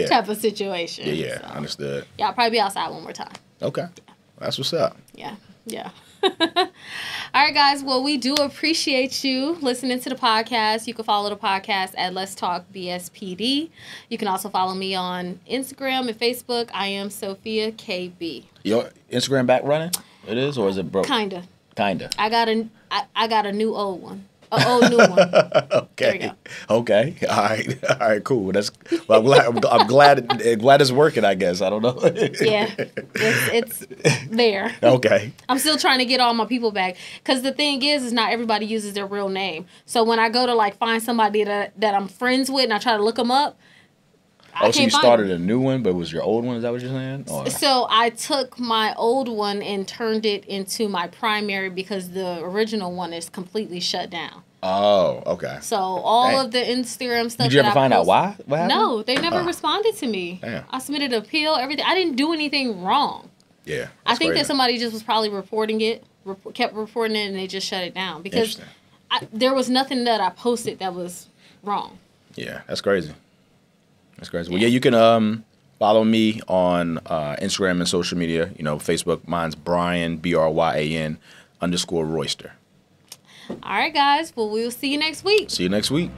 type of situation. Yeah, so, understood. Yeah, I'll probably be outside one more time. Okay. That's what's up. Yeah. All right, guys. Well, we do appreciate you listening to the podcast. You can follow the podcast at Let's Talk BSPD. You can also follow me on Instagram and Facebook. I am Sophia KB. Your Instagram back running? It is, or is it broke? Kinda. Kinda. I got a new old one. An old new one. Okay. There you Okay. All right. Cool. I'm glad it's working. I guess. I don't know. Yeah, it's there. Okay. I'm still trying to get all my people back because the thing is not everybody uses their real name. So when I go to like find somebody that I'm friends with and I try to look them up, I so you started a new one, but it was your old one? Is that what you're saying? Or? So I took my old one and turned it into my primary because the original one is completely shut down. Oh, okay. So all of the Instagram stuff. Did you ever find out why? What happened? No, they never responded to me. Damn. I submitted an appeal, everything. I didn't do anything wrong. Yeah. I think that somebody just was probably reporting it, kept reporting it, and they just shut it down because there was nothing that I posted that was wrong. Yeah, that's crazy. That's crazy. Well, yeah, you can follow me on Instagram and social media. You know, Facebook. Mine's Bryan, BRYAN _Royster. All right, guys. Well, we'll see you next week. See you next week.